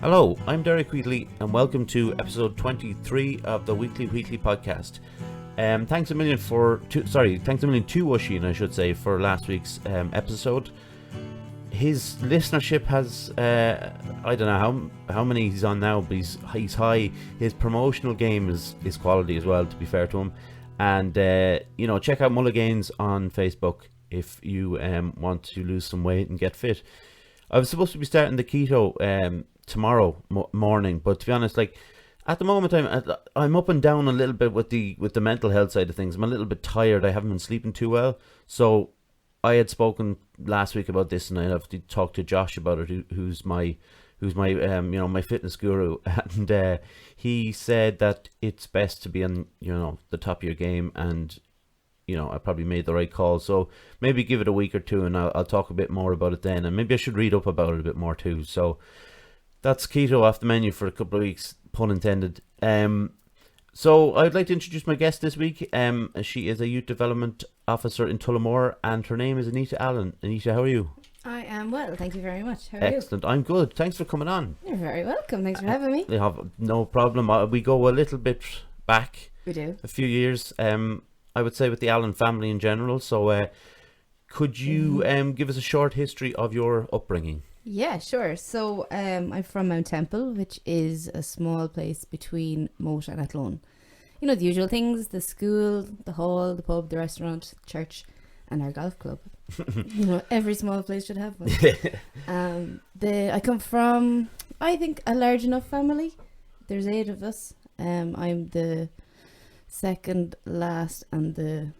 Hello, I'm Derek Wheatley, and welcome to episode 23 of the Wheatley podcast. Thanks a million to Oshin, I should say, for last week's episode. His listenership has, I don't know how many he's on now, but he's high. His promotional game is quality as well, to be fair to him. And, check out Mulligan's on Facebook if you want to lose some weight and get fit. I was supposed to be starting the keto tomorrow morning, but to be honest, like at the moment I'm up and down a little bit with the mental health side of things. I'm a little bit tired. I haven't been sleeping too well, so I had spoken last week about this, and I have to talk to Josh about it, who's my my fitness guru, and he said that it's best to be on the top of your game, and I probably made the right call. So maybe give it a week or two, and I'll talk a bit more about it then, and maybe I should read up about it a bit more too. So that's keto off the menu for a couple of weeks, pun intended. So I'd like to introduce my guest this week. She is a youth development officer in Tullamore, and her name is Anita Allen. Anita, how are you? I am well, thank you very much. How are you? Excellent. I'm good. Thanks for coming on. You're very welcome. Thanks for having me. You have no problem. We go a little bit back. We do. A few years. I would say with the Allen family in general. So, could you give us a short history of your upbringing? Yeah, sure. So I'm from Mount Temple, which is a small place between Moat and Athlone. You know, the usual things: the school, the hall, the pub, the restaurant, church, and our golf club. Every small place should have one. I come from, I think, a large enough family. There's 8 of us. I'm the second last and the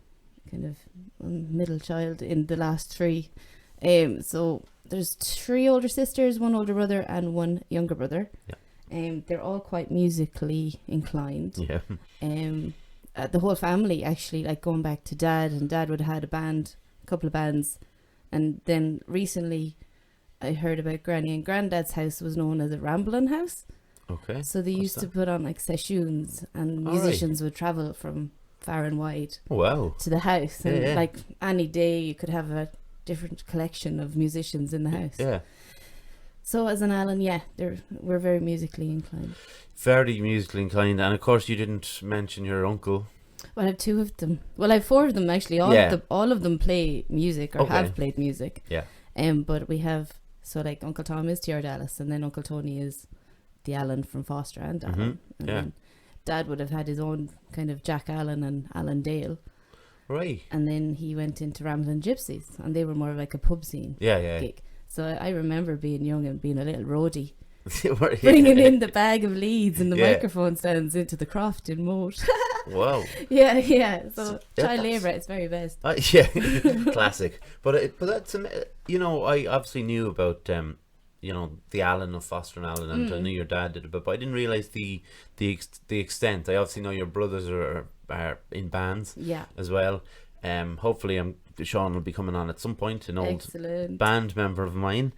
kind of middle child in the last 3. So there's 3 older sisters, 1 older brother, and 1 younger brother. Yeah. They're all quite musically inclined. Yeah. The whole family actually, like going back to Dad, and Dad would have had a couple of bands, and then recently I heard about Granny and Granddad's house was known as a rambling house. Okay. So they used to put on like sessions, and musicians would travel from far and wide to the house, and like any day you could have a different collection of musicians in the house. Yeah. So as an Allen, we're very musically inclined. Very musically inclined, and of course you didn't mention your uncle. Well, I have 2 of them. Well, I have 4 of them actually. All of them play music or have played music. Yeah. But we have, so like Uncle Tom is Tierra Dallas, and then Uncle Tony is the Allen from Foster and Allen. And then Dad would have had his own kind of Jack Allen and Alan Dale. Right. And then he went into Ramblin' Gypsies, and they were more like a pub scene gig. So I remember being young and being a little roadie. Bringing in the bag of leads and the microphone stands into the croft in Moat. Wow. Yeah. So child labour at its very best. Classic. But that's I obviously knew about the Allen of Foster and Allen, and I knew your dad did it, but I didn't realise the extent. I obviously know your brothers are in bands as well. Hopefully Sean will be coming on at some point, an old band member of mine.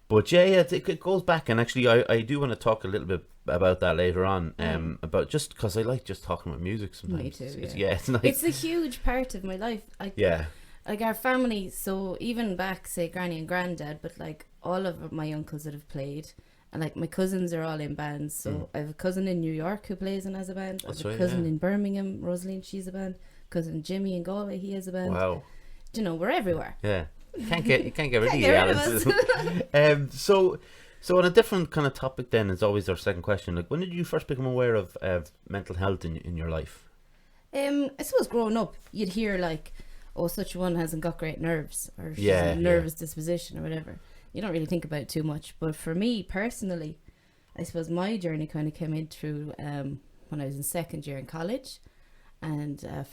But it goes back, and actually I do want to talk a little bit about that later on, about, just because I like just talking about music sometimes. Me too, it's nice. It's a huge part of my life. Like our family, so even back, say, Granny and Granddad, but like all of my uncles that have played, and like my cousins are all in bands. So I have a cousin in New York who plays and has a band. I have a cousin in Birmingham, Rosaline, she's a band. Cousin Jimmy in Galway, he has a band. Wow. We're everywhere. Yeah. You can't get rid of the Allens. So on a different kind of topic then, is always our second question. Like, when did you first become aware of mental health in your life? I suppose growing up, you'd hear like, oh, such one hasn't got great nerves, or she's a nervous disposition or whatever. You don't really think about it too much. But for me personally, I suppose my journey kind of came in through when I was in second year in college, and a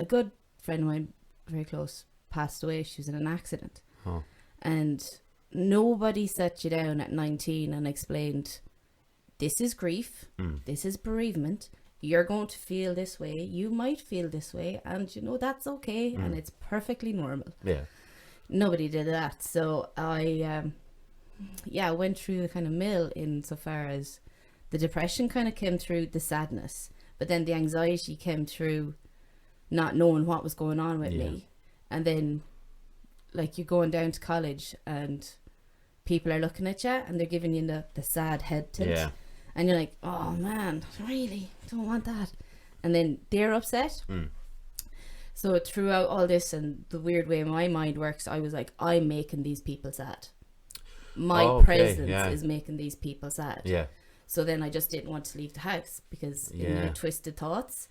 good friend of mine, very close, passed away. She was in an accident. And nobody sat you down at 19 and explained, this is grief, this is bereavement, you're going to feel this way, you might feel this way, and that's okay, and it's perfectly normal. Nobody did that. So I went through the kind of mill insofar as the depression kind of came through the sadness, but then the anxiety came through not knowing what was going on with me. And then like you're going down to college and people are looking at you and they're giving you the sad head tilt. Yeah. And you're like, oh man, really don't want that. And then they're upset. So throughout all this and the weird way my mind works, I was like, I'm making these people sad. My presence is making these people sad. Yeah. So then I just didn't want to leave the house, because in your twisted thoughts,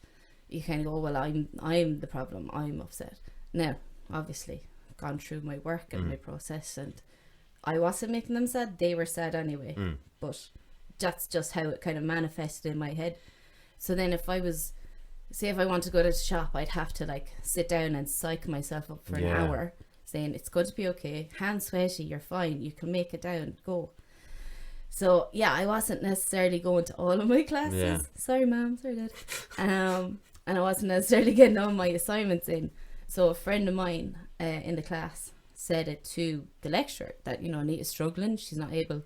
you kind of go, well, I'm the problem. I'm upset. Now, obviously, I've gone through my work and my process, and I wasn't making them sad. They were sad anyway. But that's just how it kind of manifested in my head. So then if I want to go to the shop, I'd have to like sit down and psych myself up for an hour, saying it's going to be okay, hands sweaty, you're fine, you can make it down, go. So yeah, I wasn't necessarily going to all of my classes. Sorry ma'am, sorry dad. And I wasn't necessarily getting all my assignments in. So a friend of mine in the class said it to the lecturer that, you know, Anita's struggling, she's not able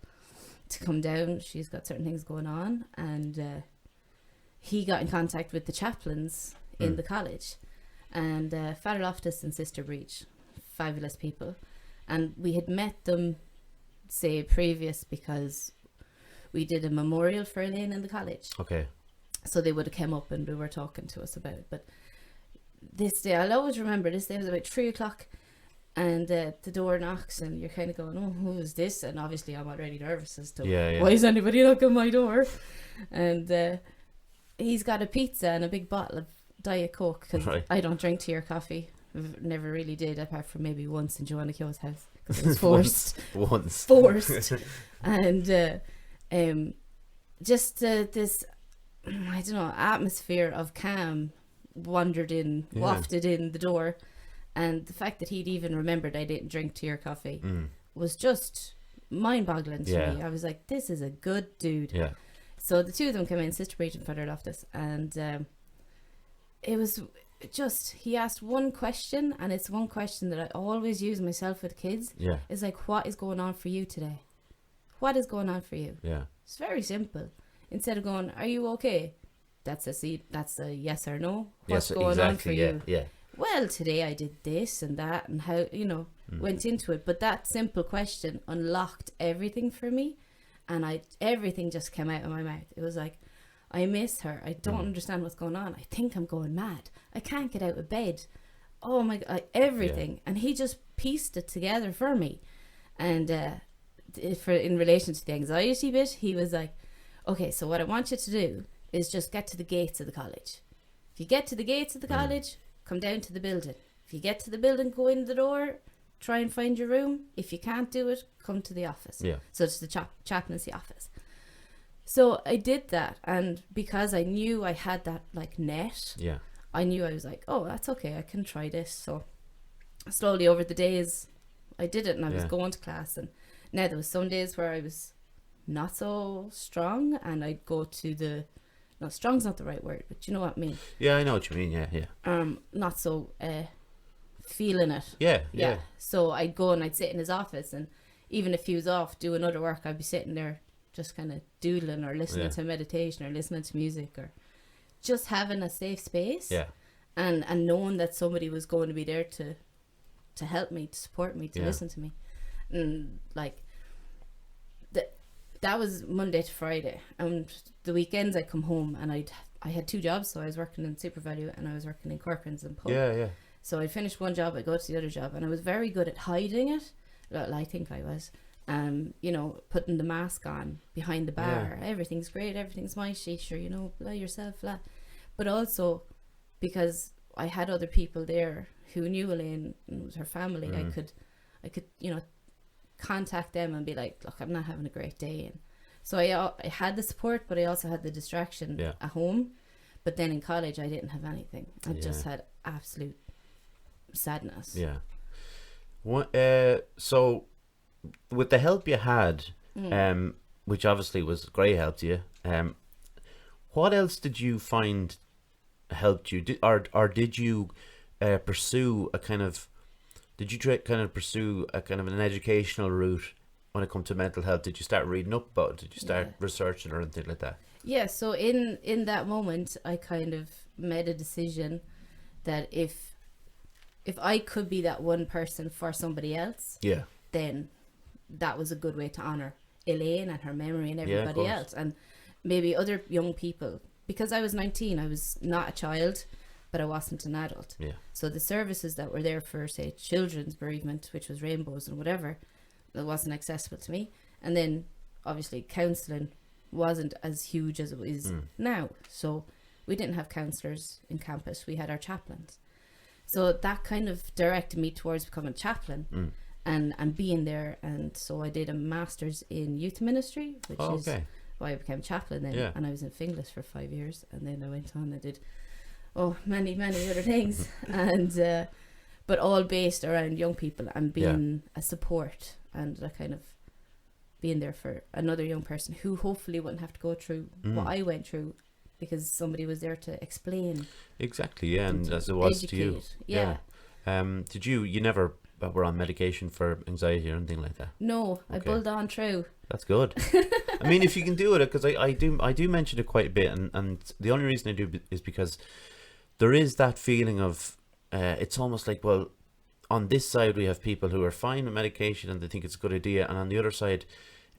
to come down, she's got certain things going on. And he got in contact with the chaplains in the college, and Father Loftus and Sister Breach, fabulous people, and we had met them say previous, because we did a memorial for Elaine in the college. Okay. So they would have come up and they were talking to us about it. But this day, I'll always remember this day, it was about 3 o'clock, and the door knocks and you're kind of going, oh, who is this? And obviously I'm already nervous as to why is anybody knocking on my door? And he's got a pizza and a big bottle of Diet Coke, because I don't drink tea or coffee. Never really did, apart from maybe once in Joanna Keogh's house, because it was forced. once. Forced. And just this, I don't know, atmosphere of calm wafted in the door. And the fact that he'd even remembered I didn't drink tea or coffee was just mind-boggling to me. I was like, this is a good dude. Yeah. So the two of them came in, Sister Breach and Father Loftus, and it was just, he asked one question, and it's one question that I always use myself with kids. Yeah. It's like, what is going on for you today? What is going on for you? Yeah. It's very simple. Instead of going, are you okay? That's a yes or no. What's going on for you? Yeah. Well, today I did this and that, and how, you know, went into it. But that simple question unlocked everything for me, and everything just came out of my mouth. It was like, I miss her. I don't understand what's going on. I think I'm going mad. I can't get out of bed. Oh my God, everything. Yeah. And he just pieced it together for me. And in relation to the anxiety bit, he was like, okay, so what I want you to do is just get to the gates of the college. If you get to the gates of the college, come down to the building. If you get to the building, go in the door, try and find your room. If you can't do it, come to the office. Yeah. So it's the chaplaincy office. So I did that, and because I knew I had that like net, I knew, I was like, oh, that's okay, I can try this. So slowly over the days, I did it, and I was going to class. And now there was some days where I was not so strong, and I'd go to no, strong's not the right word, but you know what I mean. Yeah, I know what you mean. Yeah. Not so feeling it. Yeah. So I'd go and I'd sit in his office, and even if he was off doing other work, I'd be sitting there just kind of doodling or listening to meditation or listening to music, or just having a safe space. Yeah. And knowing that somebody was going to be there to help me, to support me, to listen to me. And like that was Monday to Friday, and the weekends I come home, and I had 2 jobs, so I was working in Super Value and I was working in Corcoran's and Pub. Yeah. So I'd finish one job, I'd go to the other job, and I was very good at hiding it. Well, I think I was. You know, putting the mask on behind the bar. Everything's great, everything's mighty, sure, you know, blah yourself, blah. But also because I had other people there who knew Elaine and it was her family, I could, you know, contact them and be like, look, I'm not having a great day. And so I had the support, but I also had the distraction at home. But then in college, I didn't have anything. I just had absolute sadness. Yeah. What? So with the help you had, which obviously was great help to you, what else did you find helped you? Did you pursue a kind of, pursue a kind of an educational route when it comes to mental health? Did you start reading up about it? Did you start researching or anything like that? Yeah, so in that moment, I kind of made a decision that if I could be that one person for somebody else, then that was a good way to honour Elaine and her memory and everybody course. else, and maybe other young people. Because I was 19, I was not a child, but I wasn't an adult. Yeah. So the services that were there for, say, children's bereavement, which was rainbows and whatever, that wasn't accessible to me. And then obviously counselling wasn't as huge as it is now. So we didn't have counsellors in campus. We had our chaplains. So that kind of directed me towards becoming a chaplain and being there. And so I did a master's in youth ministry, which is why I became chaplain then. Yeah. And I was in Finglas for 5 years. And then I went on and did many other things. And but all based around young people and being a support and a kind of being there for another young person who hopefully wouldn't have to go through what I went through, because somebody was there to explain. Exactly, yeah, and as it was educate. to you. Yeah. Did you never were on medication for anxiety or anything like that? No, I bulled on through. That's good. I mean, if you can do it, because I do mention it quite a bit, and the only reason I do is because there is that feeling of, it's almost like, well, on this side we have people who are fine with medication and they think it's a good idea, and on the other side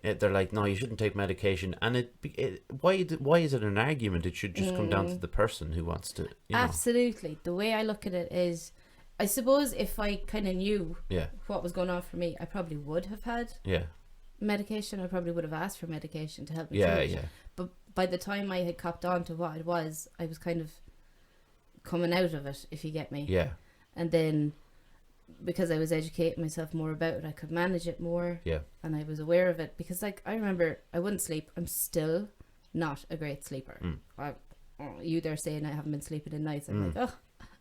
they're like, no, you shouldn't take medication. And why is it an argument? It should just come down to the person who wants to, you know. Absolutely. The way I look at it is, I suppose if I kind of knew what was going on for me, I probably would have had medication. I probably would have asked for medication to help me through it. But by the time I had copped on to what it was, I was kind of coming out of it, if you get me. Yeah. And then because I was educating myself more about it, I could manage it more. Yeah. And I was aware of it, because like I remember I wouldn't sleep. I'm still not a great sleeper. You there saying I haven't been sleeping in nights. I'm like,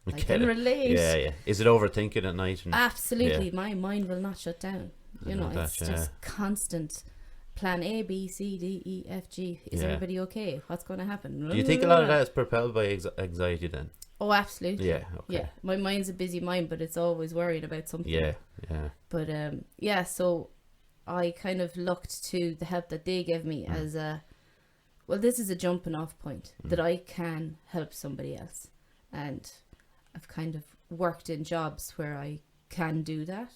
I can relate. Yeah. Is it overthinking at night? Absolutely. My mind will not shut down. You know, it's just constant plan A, B, C, D, E, F, G. Is everybody okay? What's going to happen? Do you think a lot of that is propelled by anxiety then? Oh, absolutely. Yeah. Okay. Yeah. My mind's a busy mind, but it's always worried about something. Yeah. But so I kind of looked to the help that they gave me as this is a jumping off point that I can help somebody else. And I've kind of worked in jobs where I can do that.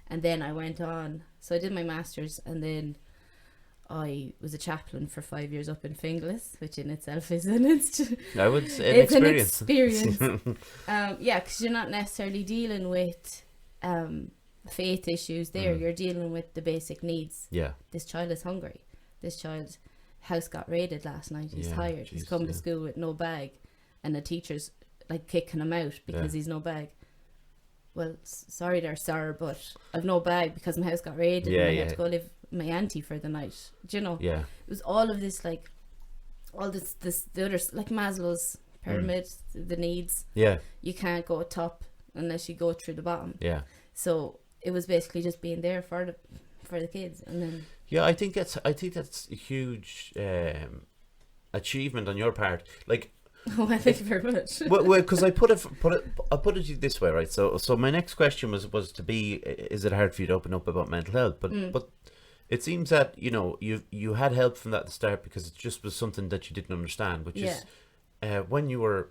And then I went on. So I did my master's, and then I was a chaplain for 5 years up in Finglas, which in itself is an experience. Because you're not necessarily dealing with faith issues there. You're dealing with the basic needs. Yeah. This child is hungry. This child's house got raided last night. He's tired. He's come to school with no bag, and the teacher's like kicking him out because he's no bag. Well, sorry there, sir, but I've no bag because my house got raided and I had to go live with my auntie for the night. Do you know? Yeah. It was all of this, like, all the others, like Maslow's pyramid, the needs. Yeah. You can't go top unless you go through the bottom. Yeah. So it was basically just being there for the kids, and then. Yeah, I think that's a huge achievement on your part. Like. Oh, thank you very much. well, because I'll put it this way, right? So my next question was to be: is it hard for you to open up about mental health? But it seems that you had help from that at the start, because it just was something that you didn't understand, which is when you were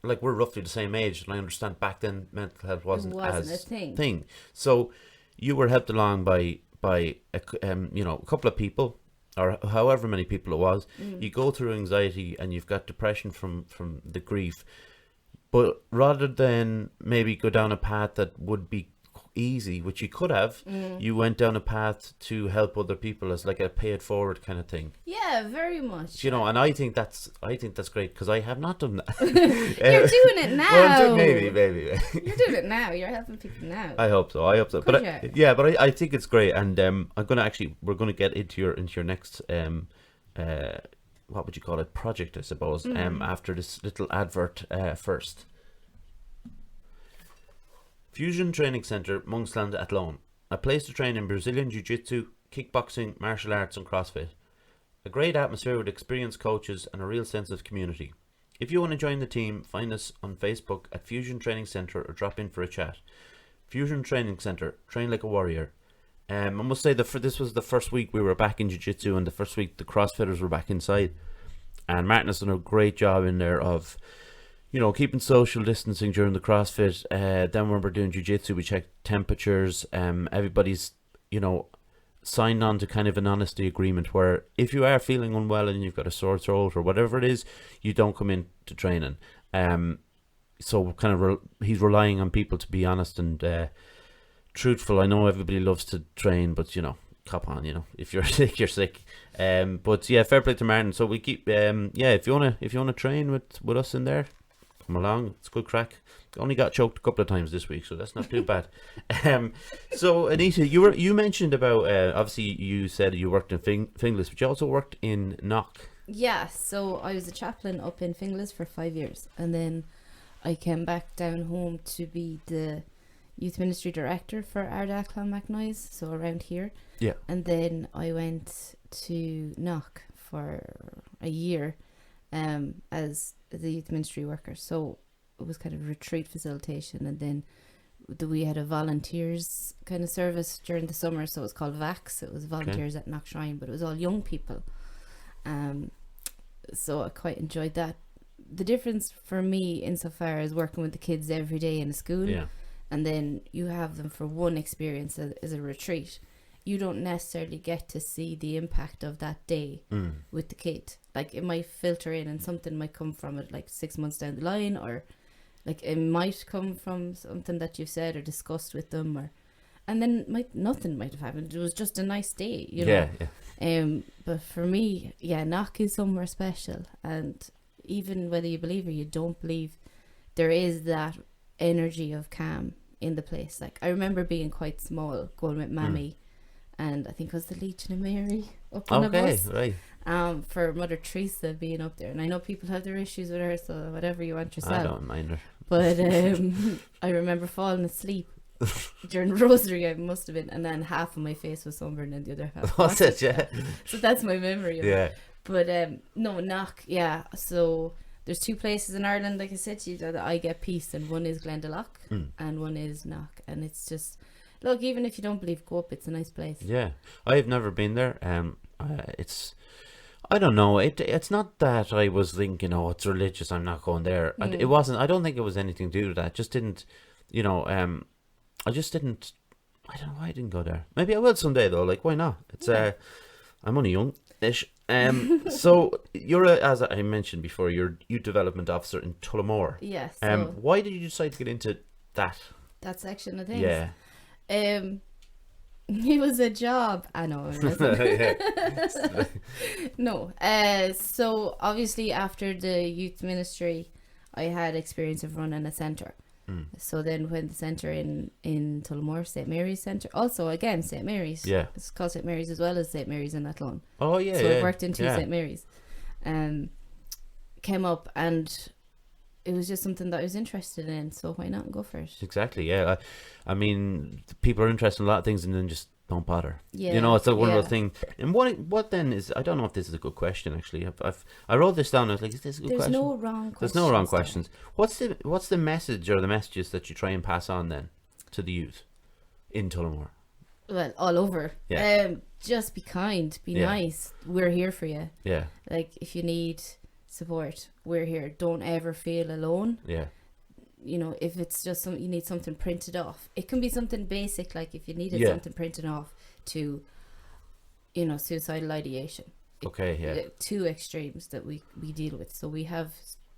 like, we're roughly the same age, and I understand back then mental health wasn't as a thing. So you were helped along by a couple of people, or however many people it was. You go through anxiety and you've got depression from the grief, but rather than maybe go down a path that would be easy, which you could have, you went down a path to help other people as like a pay it forward kind of thing. Yeah, very much. And I think that's great, because I have not done that. You're doing it now. Well, maybe. You're doing it now. You're helping people now. I hope so. But I think it's great, and we're gonna get into your next what would you call it, project, I suppose, after this little advert first. Fusion Training Centre, Monksland, Athlone. A place to train in Brazilian Jiu-Jitsu, kickboxing, martial arts and CrossFit. A great atmosphere with experienced coaches and a real sense of community. If you want to join the team, find us on Facebook at Fusion Training Centre or drop in for a chat. Fusion Training Centre, train like a warrior. I must say that this was the first week we were back in Jiu-Jitsu, and the first week the CrossFitters were back inside. And Martin has done a great job in there of keeping social distancing during the CrossFit. Then when we're doing Jiu-Jitsu, we check temperatures. Everybody's, signed on to kind of an honesty agreement where if you are feeling unwell and you've got a sore throat or whatever it is, you don't come in to training. So kind of he's relying on people to be honest and truthful. I know everybody loves to train, but you know, cop on, you know, if you're sick, you're sick. But yeah, fair play to Martin. So we keep if you wanna train with us in there, come along. It's good crack. Only got choked a couple of times this week, so that's not too bad. So Anita, you mentioned about obviously you said you worked in Finglas, but you also worked in Knock. Yeah, so I was a chaplain up in Finglas for 5 years, and then I came back down home to be the youth ministry director for Ardagh Clonmacnoise, so around here. Yeah. And then I went to Knock for a year as the youth ministry worker. So it was kind of retreat facilitation, and then we had a volunteers kind of service during the summer, so it was called VAX. It was volunteers at Knock Shrine, but it was all young people. So I quite enjoyed that. The difference for me insofar as working with the kids every day in a school, and then you have them for one experience as a retreat, you don't necessarily get to see the impact of that day with the kid. Like it might filter in and something might come from it like 6 months down the line, or like it might come from something that you've said or discussed with them, and then nothing might have happened. It was just a nice day, you know. But for me, Knock is somewhere special, and even whether you believe or you don't believe, there is that energy of calm in the place. Like I remember being quite small, going with Mammy, and I think it was the Legion of Mary up on a bus. Right. For Mother Teresa being up there, and I know people have their issues with her, so whatever you want yourself. I don't mind her. But I remember falling asleep during the rosary. I must have been, and then half of my face was sunburned and the other half was it? Yeah. So that's my memory of yeah. it. But no, Knock, yeah. So there's two places in Ireland, like I said to you, that I get peace, and one is Glendalough and one is Knock, and it's just, look, even if you don't believe, go up. It's a nice place. Yeah, I've never been there. It's, I don't know. It's not that I was thinking, oh, it's religious, I'm not going there. It wasn't. I don't think it was anything to do with that. It just didn't, you know. I just didn't. I don't know why I didn't go there. Maybe I will someday though. Like, why not? It's I'm only young-ish. So you're as I mentioned before, you're youth development officer in Tullamore. Yes. Why did you decide to get into that section of things? Yeah. It was a job. I know. No. So obviously after the youth ministry, I had experience of running a centre. So then when the centre in Tullamore, St. Mary's Centre, also again St. Mary's. Yeah. It's called St. Mary's as well as St. Mary's in Athlone. Oh yeah. So I've worked in two St. Mary's. Came up, and it was just something that I was interested in, so why not go for it? Exactly, yeah. I mean, people are interested in a lot of things and then just don't bother. Yeah, you know, it's a one of those things. And what then is, I don't know if this is a good question actually. I wrote this down. I was like, is this a good question? There's no wrong questions. There's no wrong questions. What's the message or the messages that you try and pass on then to the youth in Tullamore? Well, all over. Yeah. Just be kind, be nice. We're here for you. Yeah. Like if you need support, we're here. Don't ever feel alone. Yeah. You know, if it's just you need something printed off, it can be something basic, like if you needed something printed off to, you know, suicidal ideation. Okay, yeah. Two extremes that we deal with. So we have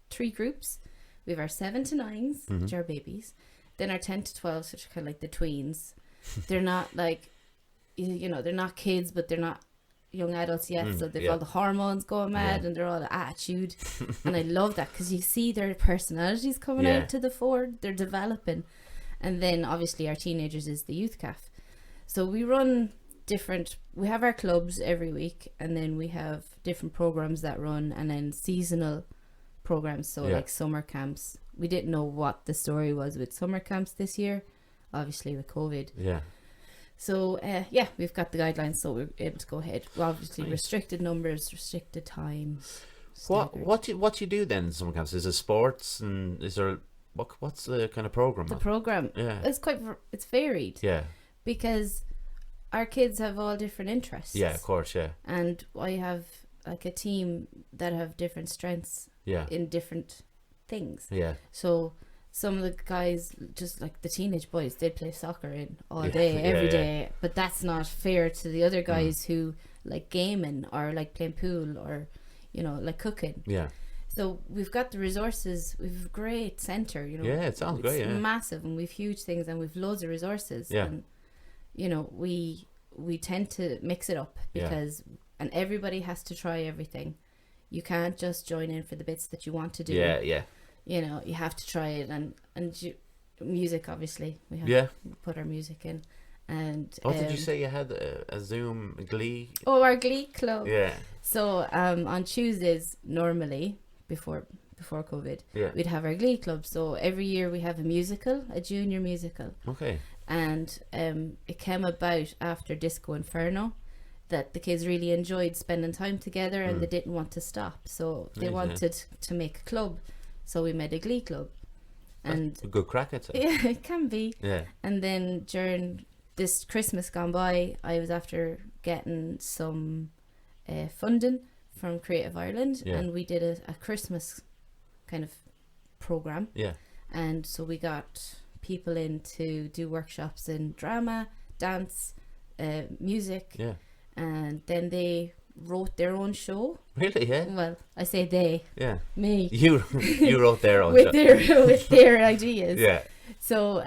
3 groups. We have our 7 to 9s, which are babies. Then our 10 to 12s, which are kind of like the tweens. They're not like, you know, they're not kids, but they're not young adults yet, so they've all the hormones going mad and they're all the attitude. And I love that because you see their personalities coming out to the fore. They're developing. And then obviously our teenagers is the youth CAF. So we run we have our clubs every week, and then we have different programs that run, and then seasonal programs, so like summer camps. We didn't know what the story was with summer camps this year, obviously with COVID. So we've got the guidelines, so we're able to go ahead. Well, obviously restricted numbers, restricted times. What do you do then in summer camps? Is it sports, and is there what's the kind of program? The program, it's varied. Yeah, because our kids have all different interests. Yeah, of course, yeah. And I have like a team that have different strengths. Yeah. In different things. Yeah. So some of the guys, just like the teenage boys, they'd play soccer in all day, every day. But that's not fair to the other guys who like gaming or like playing pool or, you know, like cooking. Yeah. So we've got the resources. We've a great centre, you know. Yeah, it sounds great. Yeah, massive, and we've huge things, and we've loads of resources. Yeah. And you know, we tend to mix it up because, and everybody has to try everything. You can't just join in for the bits that you want to do. Yeah, yeah. You know, you have to try it, and music, obviously. We have to put our music in. And what did you say you had a Zoom Glee? Oh, our Glee club. Yeah. So on Tuesdays normally before COVID, we'd have our Glee club. So every year we have a musical, a junior musical. Okay. And it came about after Disco Inferno, that the kids really enjoyed spending time together, and they didn't want to stop. So they wanted to make a club. So we made a Glee club. And that's a good crack at it. Yeah, it can be. Yeah. And then during this Christmas gone by, I was after getting some funding from Creative Ireland, and we did a Christmas kind of program. Yeah. And so we got people in to do workshops in drama, dance, music. Yeah. And then they wrote their own show. Really? Yeah. Well, I say they. Yeah. Me. You wrote their own with show. with their ideas. Yeah. So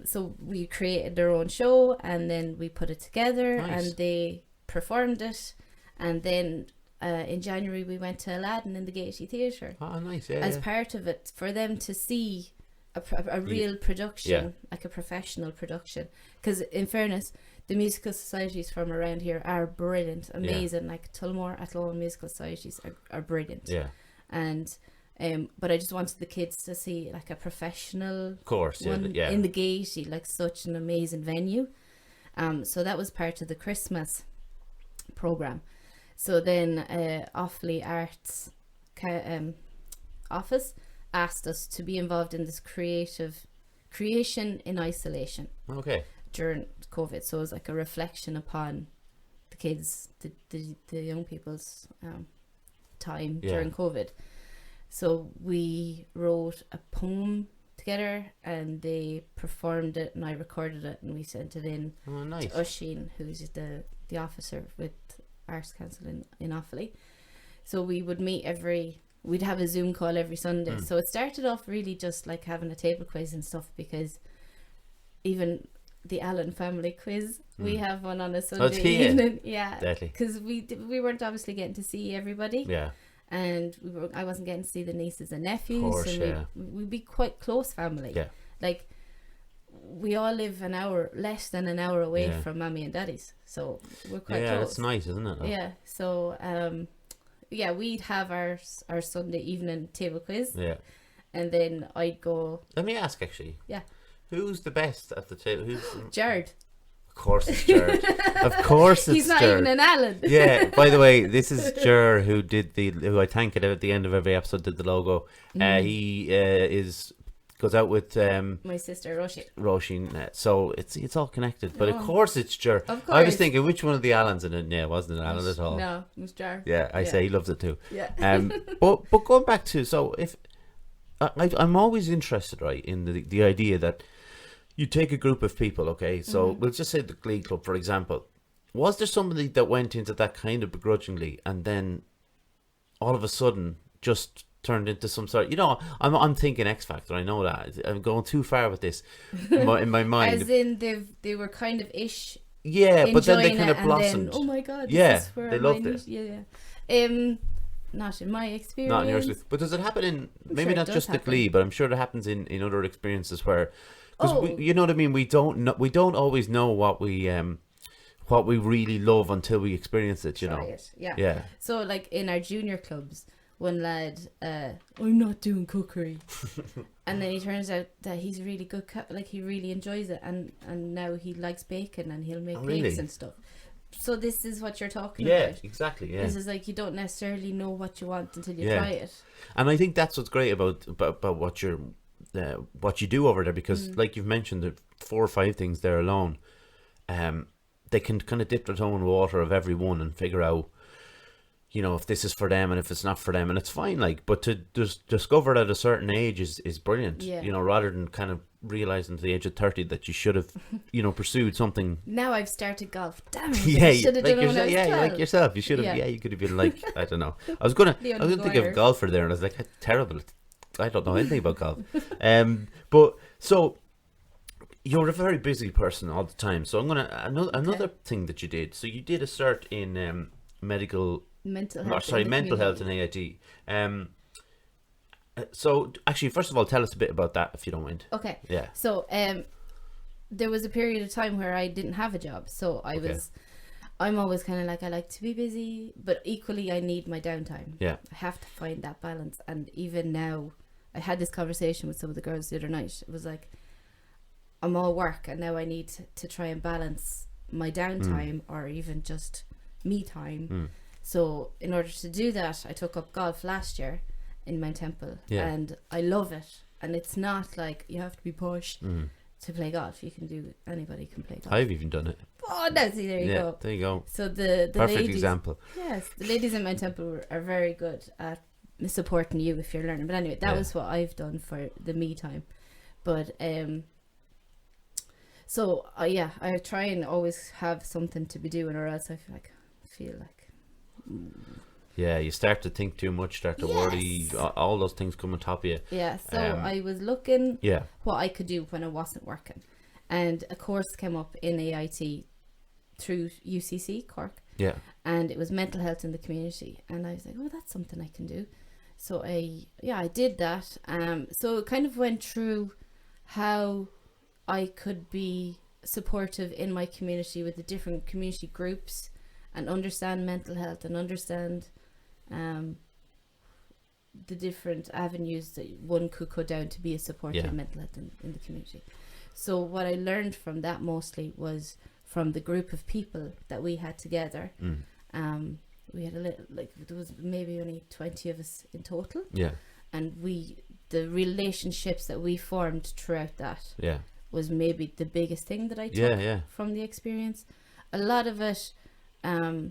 so we created their own show, and then we put it together. Nice. And they performed it, and then in January we went to Aladdin in the Gaiety Theatre. Oh, nice. Yeah. As part of it, for them to see a real production, like a professional production. Because in fairness, the musical societies from around here are brilliant, amazing. Like Tullamore, Athlone musical societies are brilliant. Yeah. And but I just wanted the kids to see like a professional course, one in the Gaiety, like such an amazing venue. So that was part of the Christmas program. So then Offaly Arts office asked us to be involved in this creation in isolation. Okay. During COVID, so it was like a reflection upon the kids, the young people's time during COVID. So we wrote a poem together, and they performed it, and I recorded it, and we sent it in to Oisín, who's the officer with Arts Council in Offaly. So we would meet we'd have a Zoom call every Sunday. So it started off really just like having a table quiz and stuff, because even the Allen family quiz, we have one on a Sunday evening. Yeah, because we weren't obviously getting to see everybody. Yeah. And I wasn't getting to see the nieces and nephews. Of course, and we'd be quite close family. Yeah. Like, we all live less than an hour away from Mommy and Daddy's. So we're quite close. Yeah, that's nice, isn't it? Yeah. So, we'd have our Sunday evening table quiz. Yeah. And then I'd go... Let me ask, actually. Yeah. Who's the best at the table? Jared. Of course it's Jared. Of course it's Jared. He's not even an Alan. Yeah, by the way, this is Jared who I thank at the end of every episode did the logo. He goes out with my sister Roisin. So it's all connected. But of course it's Jared. Of course. I was thinking which one of the Allans in it. Yeah, wasn't an Alan at all. No, it was Jared. Yeah, I say he loves it too. Yeah. But going back to, so if I'm always interested, right, in the idea that you take a group of people, okay, so we'll just say the Glee Club, for example. Was there somebody that went into that kind of begrudgingly, and then all of a sudden just turned into some sort of, I'm thinking X Factor, I know that. I'm going too far with this in my mind. As in they were kind of ish. Yeah, but then they kind of blossomed. Then, oh my God, this is where they loved it. Yeah. Not in my experience. Not in your experience. But does it happen in, maybe not just the Glee, but I'm sure it happens in other experiences where, because you know what I mean, we don't always know what we really love until we experience it, know. Yeah. So like in our junior clubs, one lad, I'm not doing cookery, and then he turns out that he's a really good like he really enjoys it, and now he likes baking, and he'll make cakes and stuff. So this is what you're talking about. Yeah, exactly. Yeah, this is like you don't necessarily know what you want until you try it. And I think that's what's great about what you do over there, because like you've mentioned, the 4 or 5 things there alone, they can kind of dip their toe in the water of every one and figure out, if this is for them and if it's not for them, and it's fine, like, but to just discover at a certain age is brilliant. Yeah. Rather than kind of realizing to the age of 30 that you should have, pursued something. Now I've started golf. Damn it! Yeah, I should have done it when I was 12. like yourself. You should have. Yeah, you could have been like, I don't know. I was gonna think of a golfer there, and I was like, terrible. I don't know anything about golf. But so you're a very busy person all the time. So I'm gonna another thing that you did. So you did a cert in mental health and AIT. So actually, first of all, tell us a bit about that, if you don't mind. Okay. Yeah. So there was a period of time where I didn't have a job, so I'm always kind of like, I like to be busy, but equally I need my downtime. Yeah. I have to find that balance. And even now, I had this conversation with some of the girls the other night. It was like, I'm all work, and now I need to try and balance my downtime or even just me time. So in order to do that, I took up golf last year in Mount Temple, and I love it. And it's not like you have to be pushed to play golf. You can anybody can play golf. I've even done it. Oh, no, see, there you go. There you go. So the perfect ladies, example. Yes, the ladies in Mount Temple are very good at supporting you if you're learning. But anyway, that was what I've done for the me time. But so I try and always have something to be doing, or else I feel like yeah, you start to think too much, start to worry, all those things come on top of you. Yeah, so I was looking what I could do when I wasn't working, and a course came up in AIT through UCC Cork, and it was mental health in the community, and I was like, oh, that's something I can do. So I did that. So it kind of went through how I could be supportive in my community with the different community groups and understand mental health and understand the different avenues that one could go down to be a supportive mental health in the community. So what I learned from that mostly was from the group of people that we had together. We had a little, there was maybe only 20 of us in total. Yeah. And the relationships that we formed throughout that was maybe the biggest thing that I took from the experience. A lot of it, there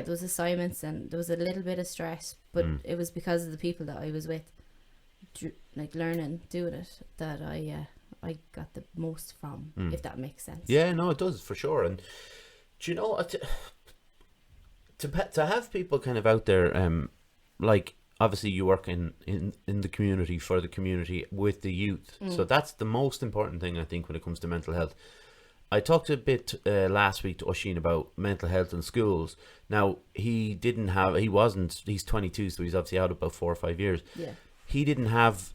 was assignments and there was a little bit of stress, but it was because of the people that I was with, learning, doing it, that I got the most from, if that makes sense. Yeah, no, it does, for sure. And do you know, to have people kind of out there, obviously you work in the community, for the community, with the youth. So that's the most important thing, I think, when it comes to mental health. I talked a bit last week to Oisin about mental health in schools. Now, he's 22, so he's obviously out about 4 or 5 years. Yeah. He didn't have,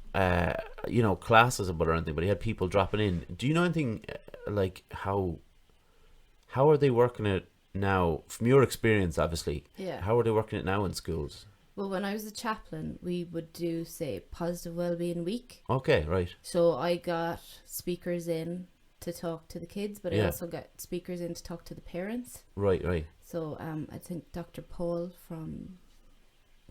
classes about or anything, but he had people dropping in. Do you know anything, how are they working it now, from your experience, obviously? Yeah. How are they working it now in schools? Well, when I was a chaplain, we would do, say, Positive Wellbeing Week. Okay, right. So I got speakers in to talk to the kids, but I also got speakers in to talk to the parents. Right. So I think Dr. Paul from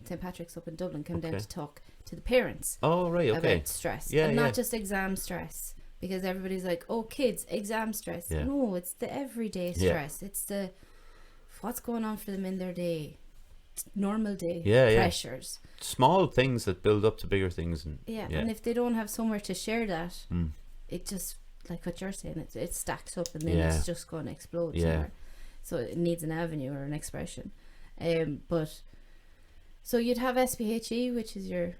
St. Patrick's up in Dublin came down to talk to the parents. Oh, right, okay. About stress. And not just exam stress. Because everybody's like, oh, kids, exam stress. Yeah. No, it's the everyday stress. It's the what's going on for them in their day. Normal day pressures. Small things that build up to bigger things. And and if they don't have somewhere to share that, it just, like what you're saying, it stacks up and then it's just going to explode somewhere. So it needs an avenue or an expression. But so you'd have SPHE, which is your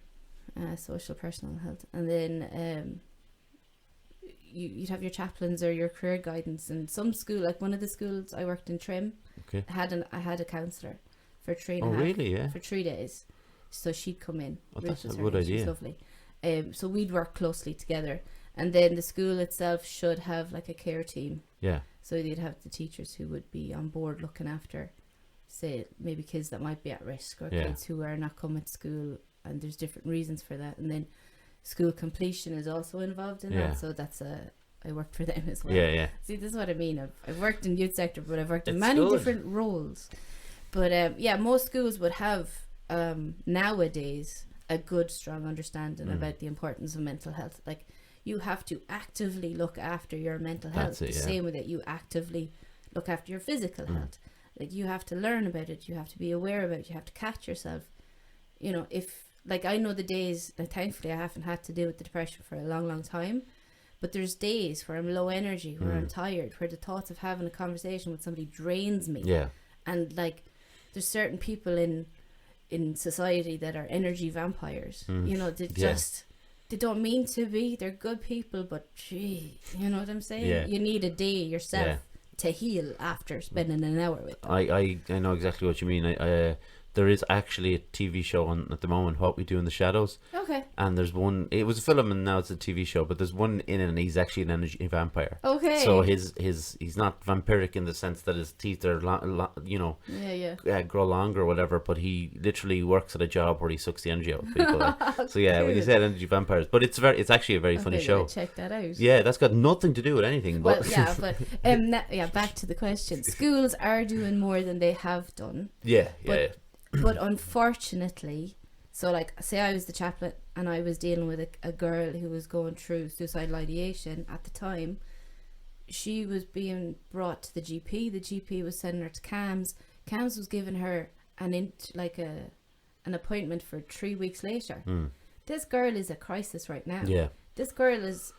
social personal health, and then you'd have your chaplains or your career guidance. And some school, like one of the schools I worked in, Trim, I had a counsellor for 3 days. So she'd come in. Oh, that's a good idea. She's lovely. So we'd work closely together. And then the school itself should have like a care team. Yeah. So you'd have the teachers who would be on board looking after, say, maybe kids that might be at risk, or kids who are not coming to school, and there's different reasons for that. And then school completion is also involved in that. So that's I worked for them as well. Yeah. See, this is what I mean. I've worked in youth sector, but I've worked in many different roles. But most schools would have nowadays a good, strong understanding about the importance of mental health. Like, you have to actively look after your mental health, the same way that you actively look after your physical health. Like, you have to learn about it. You have to be aware about it. You have to catch yourself. You know, if, like, I know the days, like, thankfully I haven't had to deal with the depression for a long, long time. But there's days where I'm low energy, where I'm tired, where the thoughts of having a conversation with somebody drains me. Yeah. And, like, there's certain people in society that are energy vampires. You know, they just, they don't mean to be. They're good people, but gee, you know what I'm saying? Yeah. You need a day yourself to heal after spending an hour with them. I know exactly what you mean. There is actually a TV show on at the moment, What We Do in the Shadows. Okay. And there's one, it was a film and now it's a TV show, but there's one in it and he's actually an energy vampire. Okay. So he's not vampiric in the sense that his teeth are, grow longer or whatever, but he literally works at a job where he sucks the energy out of people. So yeah, when you said energy vampires, but it's actually a very funny show. Check that out. Yeah, that's got nothing to do with anything. But well, yeah, but back to the question. Schools are doing more than they have done. But unfortunately, so like, say I was the chaplain and I was dealing with a girl who was going through suicidal ideation at the time. She was being brought to the GP. The GP was sending her to CAMS. CAMS was giving her an appointment for 3 weeks later. This girl is a crisis right now. Yeah. This girl is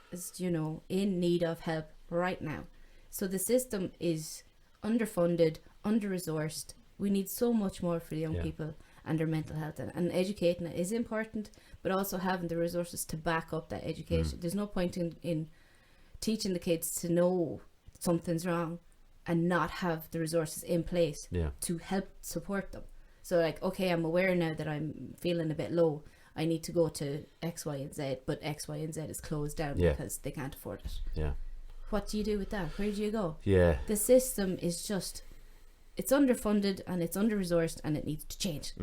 in need of help right now. So the system is underfunded, under-resourced. We need so much more for the young people and their mental health, and educating it is important, but also having the resources to back up that education. There's no point in teaching the kids to know something's wrong and not have the resources in place to help support them. So like, okay, I'm aware now that I'm feeling a bit low. I need to go to X, Y, and Z, but X, Y, and Z is closed down because they can't afford it. Yeah. What do you do with that? Where do you go? Yeah. The system is just, it's underfunded and it's under-resourced and it needs to change.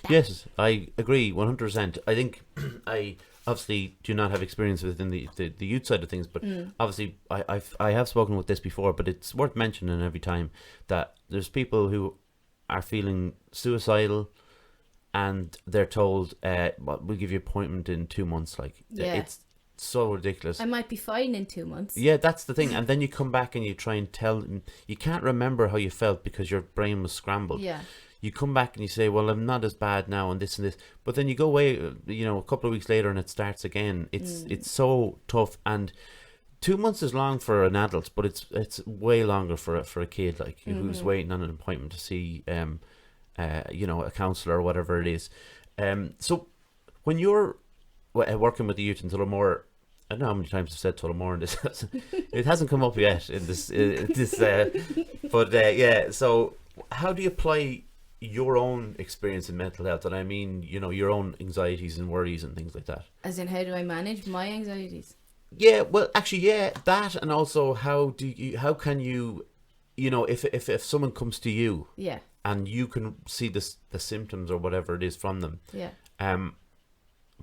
Yes, I agree 100%. I think I obviously do not have experience within the youth side of things, but obviously I have spoken with this before, but it's worth mentioning every time that there's people who are feeling suicidal and they're told, we'll give you an appointment in 2 months. Like, it's so ridiculous. I might be fine in 2 months. Yeah, that's the thing. And then you come back and you try and tell them, you can't remember how you felt because your brain was scrambled. Yeah. You come back and you say, well, I'm not as bad now and this and this. But then you go away, a couple of weeks later and it starts again. It's so tough. And 2 months is long for an adult, but it's way longer for a kid, like, who's waiting on an appointment to see a counsellor or whatever it is. So when you're working with the youth in Tullamore, I don't know how many times I've said Tullamore in this. It hasn't come up yet in this. So how do you apply your own experience in mental health? And I mean, your own anxieties and worries and things like that. As in, how do I manage my anxieties? Yeah, well, actually, that, and also how can you, if someone comes to you, and you can see the symptoms or whatever it is from them,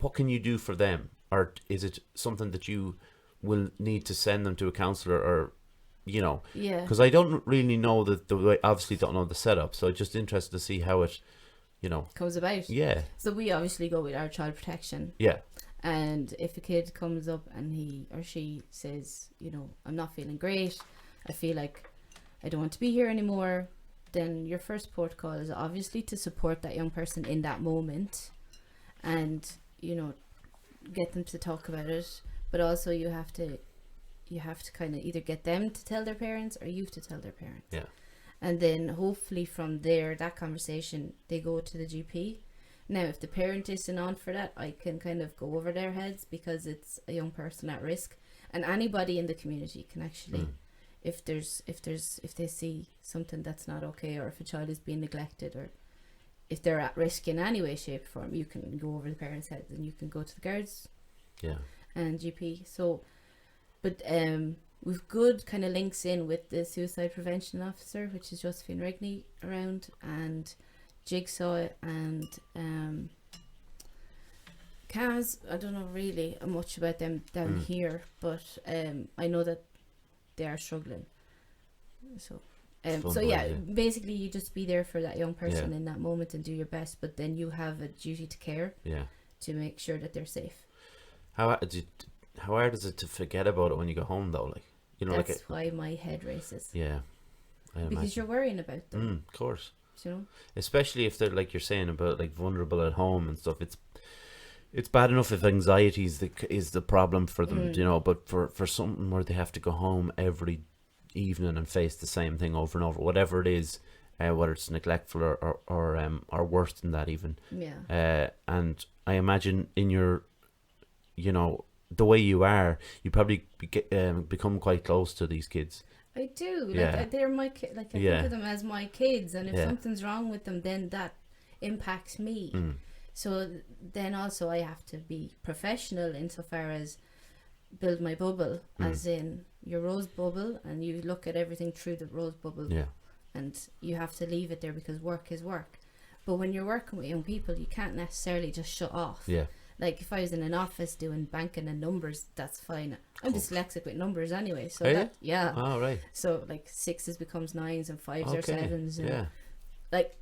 what can you do for them? Or is it something that you will need to send them to a counsellor, or, because I don't really know the way, obviously don't know the setup, so just interested to see how it, comes about. Yeah. So we obviously go with our child protection. Yeah. And if a kid comes up and he or she says, I'm not feeling great, I feel like I don't want to be here anymore, then your first protocol is obviously to support that young person in that moment and, get them to talk about it. But also you have to kind of either get them to tell their parents or you to tell their parents. Yeah. And then hopefully from there, that conversation, they go to the GP. Now, if the parent isn't on for that, I can kind of go over their heads because it's a young person at risk, and anybody in the community can actually, if they see something that's not okay, or if a child is being neglected, or if they're at risk in any way, shape, or form, you can go over the parents' heads and you can go to the guards, and GP. So, but we've good kind of links in with the suicide prevention officer, which is Josephine Rigney around, and Jigsaw and Kaz. I don't know really much about them down here, but I know that they are struggling. So basically you just be there for that young person in that moment and do your best, but then you have a duty to care to make sure that they're safe. How hard is it to forget about it when you go home though? Like, that's why my head races. Yeah. because you're worrying about them. Of course. You know, especially if they're, like you're saying, about like vulnerable at home and stuff. It's bad enough if anxiety is the problem for them, you know, but for something where they have to go home every evening and face the same thing over and over, whatever it is, whether it's neglectful or worse than that even. Yeah. And I imagine in your, you know, the way you are, you probably become quite close to these kids. I do. Like, they're my kids. Like, I think of them as my kids, and if something's wrong with them, then that impacts me. So then also I have to be professional insofar as build my bubble, as in your rose bubble, and you look at everything through the rose bubble. Yeah. And you have to leave it there because work is work. But when you're working with young people, you can't necessarily just shut off. Yeah. Like if I was in an office doing banking and numbers, that's fine. I'm dyslexic with numbers anyway, so Oh, right. So like 6s becomes 9s and 5s or 7s. And like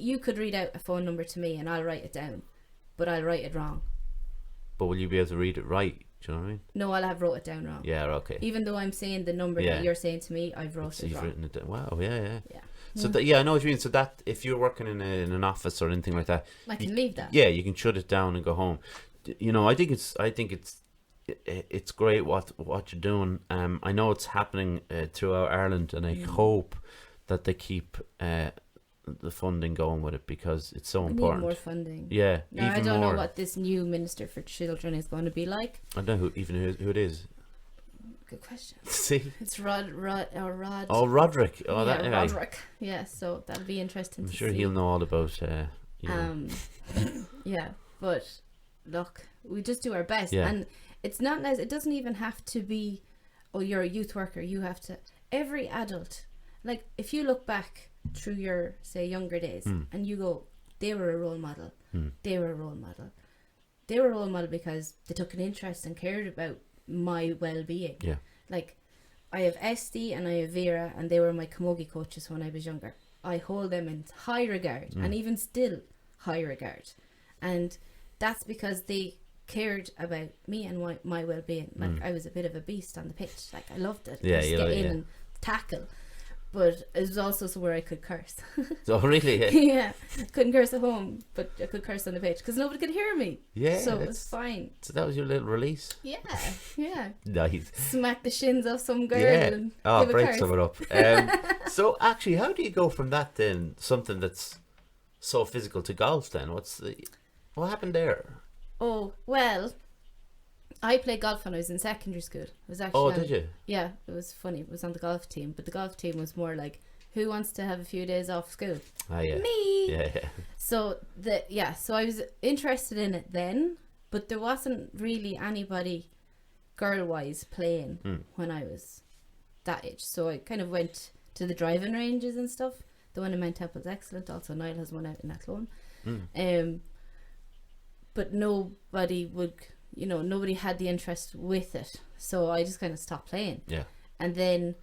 you could read out a phone number to me and I'll write it down, but I'll write it wrong. But will you be able to read it right? Do you know what I mean? No, I'll have wrote it down wrong. Yeah, okay. Even though I'm saying the number that you're saying to me, I've wrote it you've wrong. Written it down. Wow, yeah. So I know what you mean. So that if you're working in an office or anything like that, I can leave that. Yeah, you can shut it down and go home. You know, I think it's great what you're doing. I know it's happening throughout Ireland, and I hope that they keep the funding going with it because it's so important. Need more funding. Yeah, now, I don't know what this new Minister for Children is going to be like. I don't know who it is. Good question. See, it's Rod. Oh, Roderick. Oh, yeah, that Roderick. Yeah, so that'll be interesting. I'm sure he'll know all about. Yeah, but look, we just do our best, and it's not nice. It doesn't even have to be, oh, you're a youth worker. You have to. Every adult, like if you look back through your say younger days, and you go, they were a role model. They were a role model. They were a role model because they took an interest and cared about my well-being. Yeah. Like I have Esty and I have Vera, and they were my camogie coaches when I was younger. I hold them in high regard, and even still high regard, and that's because they cared about me and my well-being. Like I was a bit of a beast on the pitch. Like I loved it. Yeah, just get in and tackle. But it was also somewhere I could curse. Oh, really? Yeah. Couldn't curse at home, but I could curse on the pitch because nobody could hear me. Yeah. So it was fine. So that was your little release? Yeah. Nice. Smack the shins off some girl and give break a curse. someone up. So actually, how do you go from that then, something that's so physical, to golf then? What happened there? Oh, well, I played golf when I was in secondary school. It was actually. Oh, did you? Yeah, it was funny. It was on the golf team, but the golf team was more like, who wants to have a few days off school? Ah, yeah. Me. Yeah. So so I was interested in it then, but there wasn't really anybody girl-wise playing when I was that age. So I kind of went to the driving ranges and stuff. The one in Mount Temple is excellent. Also, Niall has one out in Athlone. But nobody had the interest with it, so I just kind of stopped playing. Yeah. And then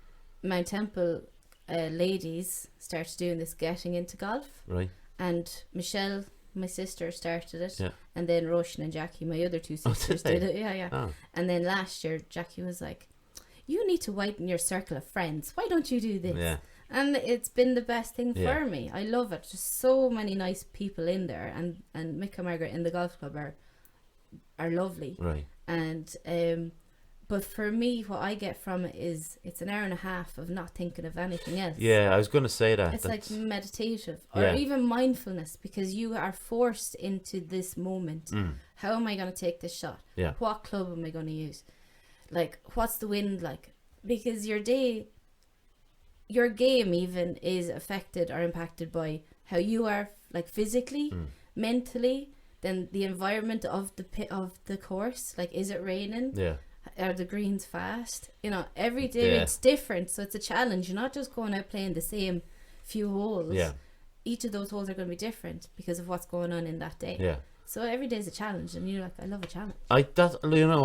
Mount Temple ladies started doing this getting into golf. Right. And Michelle, my sister, started it. Yeah. And then Roshan and Jackie, my other two sisters, did it. Yeah. Oh. And then last year, Jackie was like, you need to widen your circle of friends. Why don't you do this? Yeah. And it's been the best thing for me. I love it. Just so many nice people in there, and Mick and Margaret in the golf club are lovely. Right. And but for me, what I get from it is it's an hour and a half of not thinking of anything else. Yeah, I was going to say that. It's like meditative or even mindfulness, because you are forced into this moment. How am I going to take this shot? Yeah. What club am I going to use? Like, what's the wind like? Because your game even is affected or impacted by how you are, like physically, mentally, then the environment of the course. Like, is it raining? Yeah. Are the greens fast? Every day it's different, so it's a challenge. You're not just going out playing the same few holes. Yeah. Each of those holes are going to be different because of what's going on in that day. Yeah. So every day is a challenge, and you're like, I love a challenge. I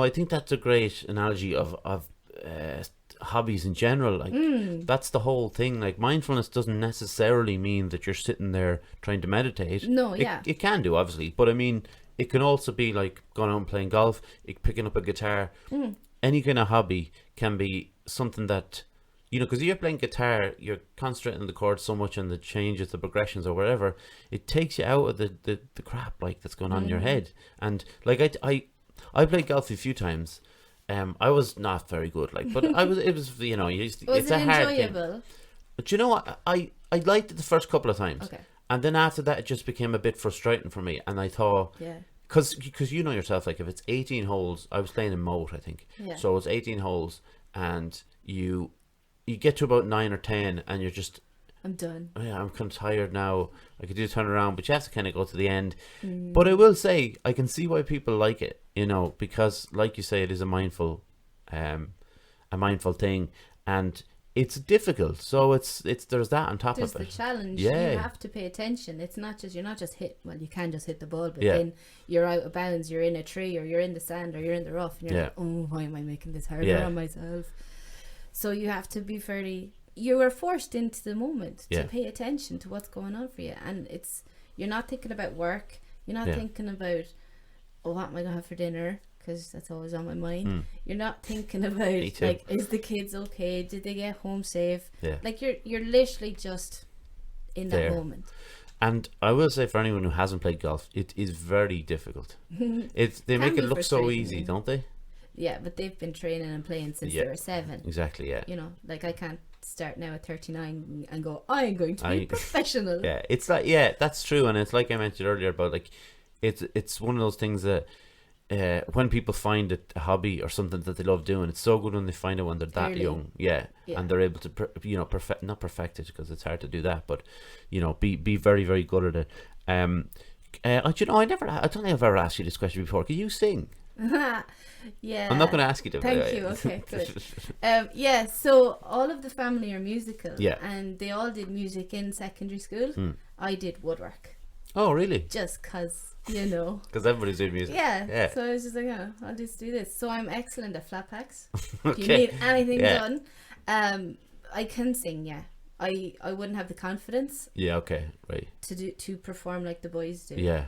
think that's a great analogy of hobbies in general. Like that's the whole thing. Like, mindfulness doesn't necessarily mean that you're sitting there trying to meditate. No, it can do, obviously, but I mean, it can also be like going out and playing golf, picking up a guitar. Any kind of hobby can be something that you know, because you're playing guitar, you're concentrating on the chords so much and the changes, the progressions or whatever, it takes you out of the crap like that's going on in your head. And like I played golf a few times. I was not very good, like, but it was, you know, it's a hard enjoyable? game. But you know what? I liked it the first couple of times. Okay. And then after that, it just became a bit frustrating for me. And I thought, because you know yourself, like if it's 18 holes, I was playing in Moat, I think. Yeah. So it's 18 holes, and you get to about 9 or 10, and you're just, I'm done. oh yeah, I'm kind of tired now. I could do turn around, but you have to kind of go to the end. But I will say, I can see why people like it, you know, because like you say, it is a mindful thing, and it's difficult. So it's there's that on top There's of it. the challenge. Yeah. You have to pay attention. It's not just, you're not just hit, well, you can just hit the ball, but Yeah. then you're out of bounds, you're in a tree, or you're in the sand, or you're in the rough, and you're like, oh, why am I making this harder on myself? So you have to be you are forced into the moment to pay attention to what's going on for you. And you're not thinking about work. You're not thinking about, oh, what am I going to have for dinner? Because that's always on my mind. You're not thinking about, like, is the kids okay? Did they get home safe? Yeah. Like, you're literally just in that moment. And I will say, for anyone who hasn't played golf, it is very difficult. They make it look so easy, don't they? Yeah, but they've been training and playing since they were 7. Exactly, yeah. You know, like, I can't start now at 39 and go, I'm going to be professional. Yeah, it's like, yeah, that's true. And it's like I mentioned earlier about, like, it's one of those things that when people find it a hobby or something that they love doing, it's so good when they find it when they're that young. And they're able to not perfect it, because it's hard to do that, but you know, be very, very good at it. You know, I don't think I've ever asked you this question before. Can you sing? Yeah, I'm not going to ask you to. Thank you. Okay, good. So all of the family are musical. And they all did music in secondary school. I did woodwork. Oh, really? Just because, you know, because everybody's doing music. Yeah. So I was just like, oh, I'll just do this. So I'm excellent at flat packs. If you need anything done, I can sing. Yeah, I wouldn't have the confidence. Yeah. Okay. Right. To perform like the boys do. Yeah.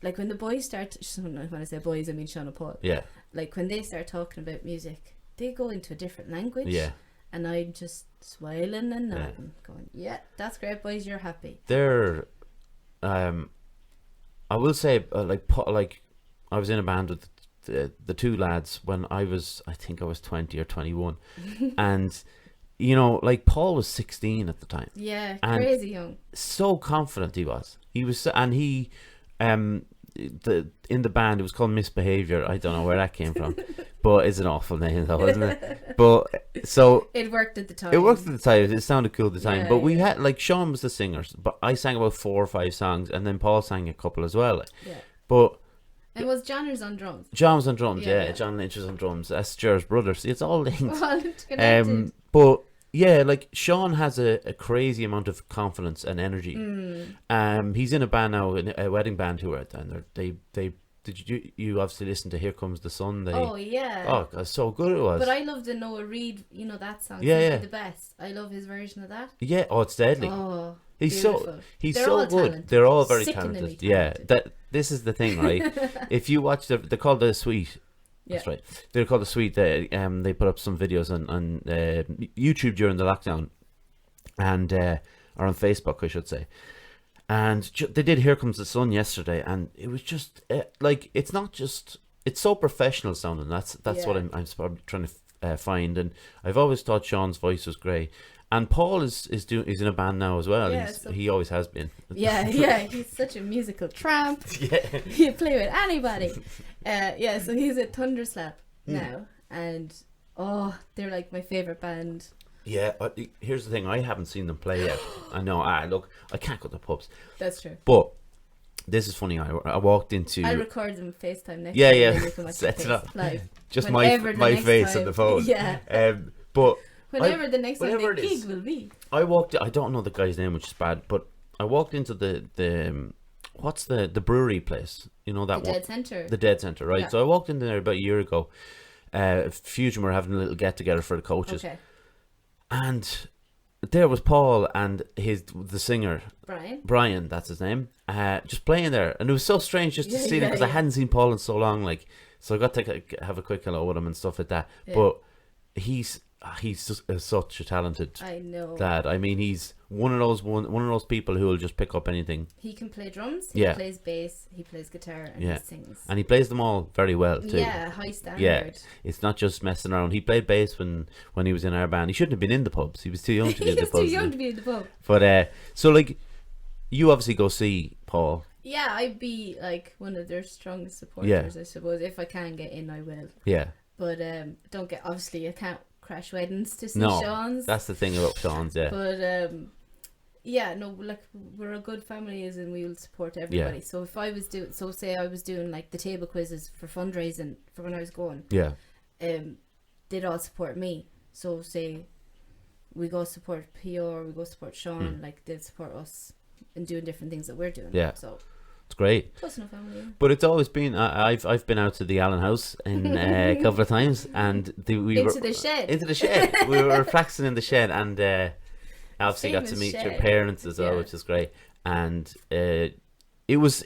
Like when the boys start, when I say boys, I mean Sean and Paul. Yeah. Like when they start talking about music, they go into a different language. Yeah. And I'm just smiling and nodding, going, yeah, that's great, boys, you're happy. They're, I will say, like I was in a band with the two lads when I think I was 20 or 21. And, you know, like Paul was 16 at the time. Yeah, crazy young. So confident he was. And he... in the band, it was called Misbehavior. I don't know where that came from, but it's an awful name though, isn't it? But so it worked at the time. It sounded cool at the time. But we had, like, Sean was the singer, but I sang about 4 or 5 songs, and then Paul sang a couple as well. Yeah. But it was Johnner's on drums. John was on drums. Yeah. John Lynch was on drums. That's Jer's brother. See, it's all linked. All connected. But yeah, like Sean has a crazy amount of confidence and energy. He's in a band now, a wedding band tour, and they did you obviously listen to Here Comes the Sun? Oh, so good it was. But I love the Noah Reid, you know that song. The best. I love his version of that. Yeah, it's deadly. Oh, he's beautiful. He's They're so all good. talented. They're all very Sickeningly talented. Yeah, this is the thing, right? If you watch they're called The Suite. That's right. They're called The Suite. They put up some videos on YouTube during the lockdown, and or on Facebook, I should say. And they did Here Comes the Sun yesterday, and it was just like, it's not just, it's so professional sounding. That's what I'm trying to find. And I've always thought Sean's voice was great. And Paul is in a band now as well. Yeah, he always has been. Yeah, he's such a musical tramp. Yeah, he play with anybody. So he's at Thunderslap now, and they're like my favorite band. Yeah, here's the thing, I haven't seen them play yet. I know. Look, I can't go to pubs. That's true. But this is funny. I walked into. I'll record them FaceTime next time. Yeah. Set it up. Live. Just my face on the phone. Yeah. But whenever the next time they gig will be. I don't know the guy's name, which is bad, but I walked into the what's the brewery place? You know that the one? Dead Centre. The Dead Centre, right? Yeah. So I walked in there about a year ago. Fusion were having a little get together for the coaches. Okay. And there was Paul and the singer Brian, that's his name, just playing there, and it was so strange just to see him, because I hadn't seen Paul in so long, like, so I got to have a quick hello with him and stuff like that. But he's he's just such a talented I know. lad. I mean, he's one of those people who will just pick up anything. He can play drums. He plays bass. He plays guitar, and he sings. And he plays them all very well too. Yeah, high standard. Yeah, it's not just messing around. He played bass when he was in our band. He shouldn't have been in the pubs. He was too young to be in the pubs. He was too young to be in the pub. But so like, you obviously go see Paul. Yeah, I'd be like one of their strongest supporters. I suppose if I can get in, I will. Yeah. But obviously I can't crash weddings to see Sean's. That's the thing about Sean's, yeah. But like we're a good family, as in we will support everybody. Yeah. So if I was say I was doing like the table quizzes for fundraising for when I was going. Yeah. They'd all support me. So say we go support PR, we go support Sean, like they'd support us in doing different things that we're doing. Yeah. So it's great. Plus no family. But it's always been. I've been out to the Allen house in a couple of times, and into the shed. We were practicing in the shed, and obviously got to meet your parents as well, which is great. And it was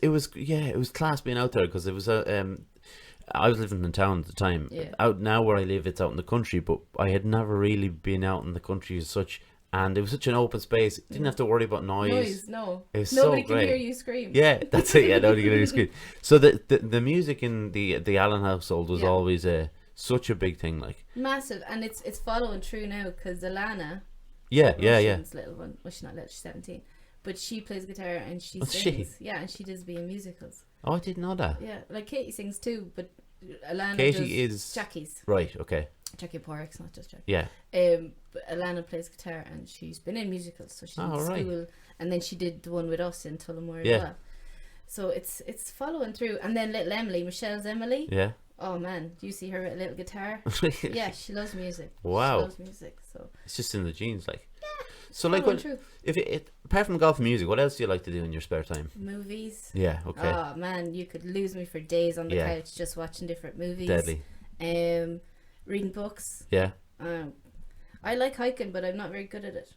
class being out there, because it was I was living in town at the time. Yeah. Out now where I live, it's out in the country, but I had never really been out in the country as such. And it was such an open space. Didn't have to worry about noise. No. It was nobody so can great. hear you scream. Yeah, that's it. Yeah, nobody can hear you scream. So the music in the Allen household was always such a big thing, like massive, and it's following through now, because Alana. Yeah. Little one. Well, she's not little. She's 17, but she plays guitar and she sings. Yeah, and she does be in musicals. Oh, I didn't know that. Yeah, like Katie sings too, but Alana Katie does is Jackie's. Right. Okay. Jackie Porrick's, not just Jackie. Yeah. But Alana plays guitar and she's been in musicals, so she's in school, right. And then she did the one with us in Tullamore as well. So it's following through. And then little Emily, Michelle's Emily. Yeah. Oh man, do you see her with a little guitar? Yeah, she loves music. Wow. She loves music, so it's just in the genes, like. Yeah. So like, if apart from golf and music, what else do you like to do in your spare time? Movies. Yeah. Okay. Oh man, you could lose me for days on the couch just watching different movies. Deadly. Reading books. Yeah. I like hiking, but I'm not very good at it.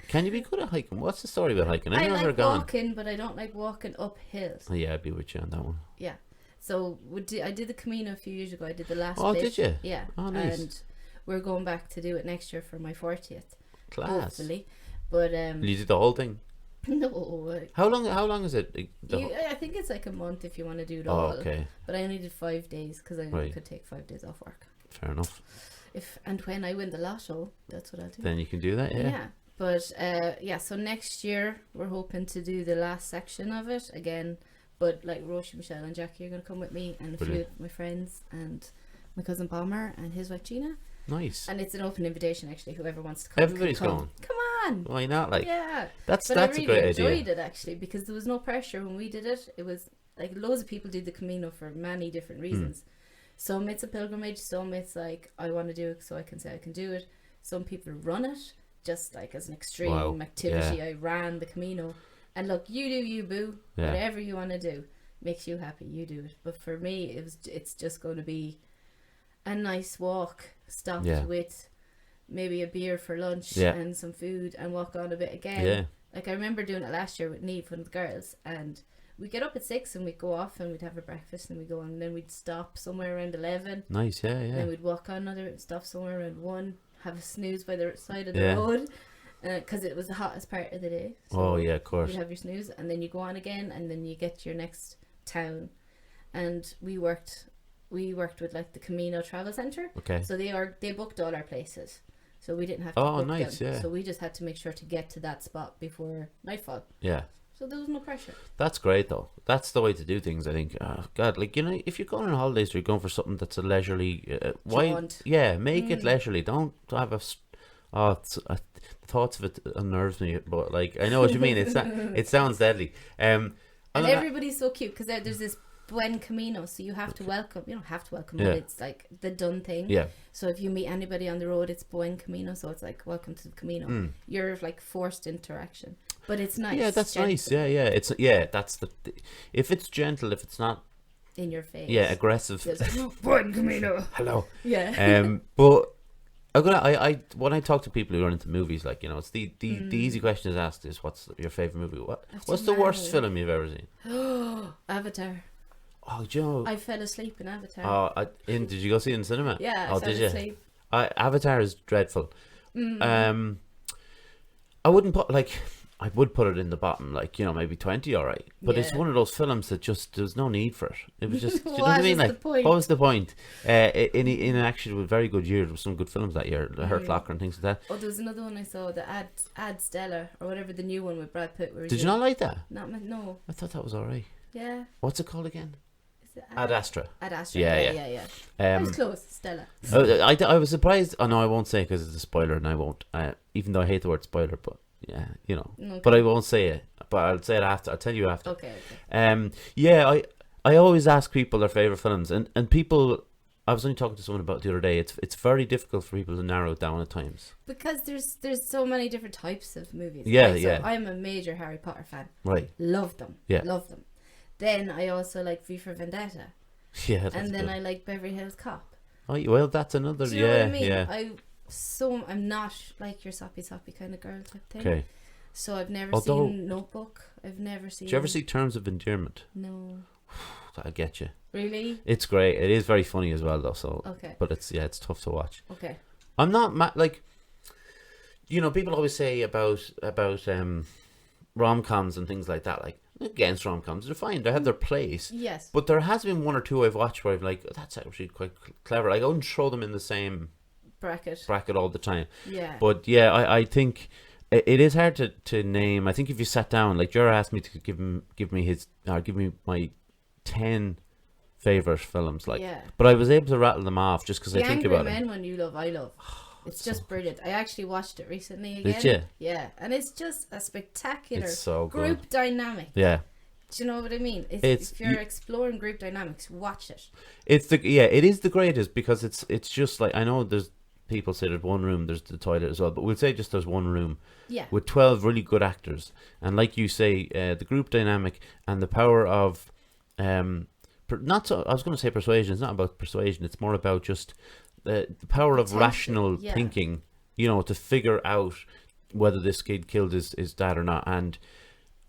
Can you be good at hiking? What's the story about hiking? I've never like gone. walking, but I don't like walking up hills. Oh, yeah, I'd be with you on that one. Yeah. So I did the Camino a few years ago. I did the last Oh, bit. did you? Yeah. Oh, nice. And we're going back to do it next year for my 40th. Class. Hopefully. But you did the whole thing? No. How long is it? I think it's like a month if you want to do it all. Oh, okay. But I only did 5 days because I could take 5 days off work. Fair enough. If and when I win the lotto, that's what I'll do. Then you can do that, yeah. Yeah. But so next year we're hoping to do the last section of it again. But like Roisin, Michelle and Jackie are going to come with me, and a few of my friends, and my cousin Bomber and his wife Gina. Nice. And it's an open invitation, actually. Whoever wants to come. Everybody's going. Come on. Why not? Like, yeah. That's I really a great idea. I really enjoyed it, actually, because there was no pressure when we did it. It was like loads of people do the Camino for many different reasons. Some it's a pilgrimage, some it's like I want to do it so I can say I can do it. Some people run it just like as an extreme activity. Yeah. I ran the Camino, and look, you do you, boo. Yeah. Whatever you want to do makes you happy, you do it. But for me, it's just going to be a nice walk, stopped with maybe a beer for lunch and some food, and walk on a bit again. Yeah. Like I remember doing it last year with Neve, one of the girls, and we'd get up at 6 and we'd go off and we'd have a breakfast and we'd go on, and then we'd stop somewhere around 11. Nice, yeah. Then we'd walk on another, stop somewhere around 1, have a snooze by the side of the road, because it was the hottest part of the day. So of course. You'd have your snooze, and then you go on again, and then you get to your next town. And we worked with like the Camino Travel Centre. Okay. So they booked all our places, so we didn't have to book them. Yeah. So we just had to make sure to get to that spot before nightfall. Yeah. So there was no pressure. That's great, though. That's the way to do things, I think. Oh, God, like, you know, if you're going on holidays or you're going for something that's a leisurely... make it leisurely. Don't have the thoughts of it unnerves me, but, like, I know what you mean. It sounds deadly. And everybody's so cute, because there's this Buen Camino, so you have to welcome. You don't have to welcome, but it's, like, the done thing. Yeah. So if you meet anybody on the road, it's Buen Camino, so it's like, welcome to the Camino. You're, like, forced interaction. But it's nice. Yeah, that's gentle. Nice. Yeah. That's if it's gentle, if it's not in your face. Yeah, aggressive. Buen Camino. Hello. Yeah. But I when I talk to people who are into movies, like, you know, it's the easy question is asked is, what's your favorite movie? What's the worst film you've ever seen? Avatar. Oh, Joe. I fell asleep in Avatar. Oh, did you go see it in cinema? Yeah, I fell asleep. Avatar is dreadful. I wouldn't put I would put it in the bottom, maybe 20, all right. But it's one of those films that just there's no need for it. It was just, do you know what I mean? Like, what was the point? In actually with very good year, there was some good films that year, The Hurt Locker and things like that. Oh, there was another one I saw, the Ad Stella or whatever, the new one with Brad Pitt. Did you not like that? No. I thought that was all right. Yeah. What's it called again? Ad Astra. Ad Astra. Yeah. I was close. Stella. I was surprised. Oh no, I won't say because it's a spoiler, and I won't. Even though I hate the word spoiler, but yeah, Okay. But I won't say it. But I'll say it after. I'll tell you after. Okay. Yeah. I always ask people their favorite films, and people. I was only talking to someone about it the other day. It's very difficult for people to narrow it down at times because there's so many different types of movies. Yeah, right? yeah. So I'm a major Harry Potter fan. Right. Love them. Yeah. Love them. Then I also like V for Vendetta. Yeah. That's and then good. I like Beverly Hills Cop. Oh well, that's another. Do you know what I mean? Yeah. I'm not like your soppy kind of girl type thing. Okay. So I've never seen Notebook. I've never seen. Did you ever see Terms of Endearment? No. I get you. Really? It's great. It is very funny as well, though. So. Okay. But it's tough to watch. Okay. I'm not people always say about rom-coms and things like that, like against rom-coms, they're fine, they have their place. Yes. But there has been one or two I've watched where I'm like, that's actually quite clever. Like, I wouldn't throw them in the same bracket all the time. Yeah. But yeah, I think it is hard to name. I think if you sat down, like Jura asked me to give me my 10 favorite films, but I was able to rattle them off just because I think about it. The Angry Men one you love, I love. It's just brilliant. I actually watched it recently again. Did you? Yeah, and it's just a spectacular group good dynamic. Yeah. Do you know what I mean? If you're exploring group dynamics, watch it. It is the greatest because it's just like, I know there's people say there's one room, there's the toilet as well, but we'll say just there's one room. Yeah. With 12 really good actors, and like you say, the group dynamic and the power of I was going to say persuasion. It's not about persuasion. It's more about just the power of rational thinking, to figure out whether this kid killed his dad or not. And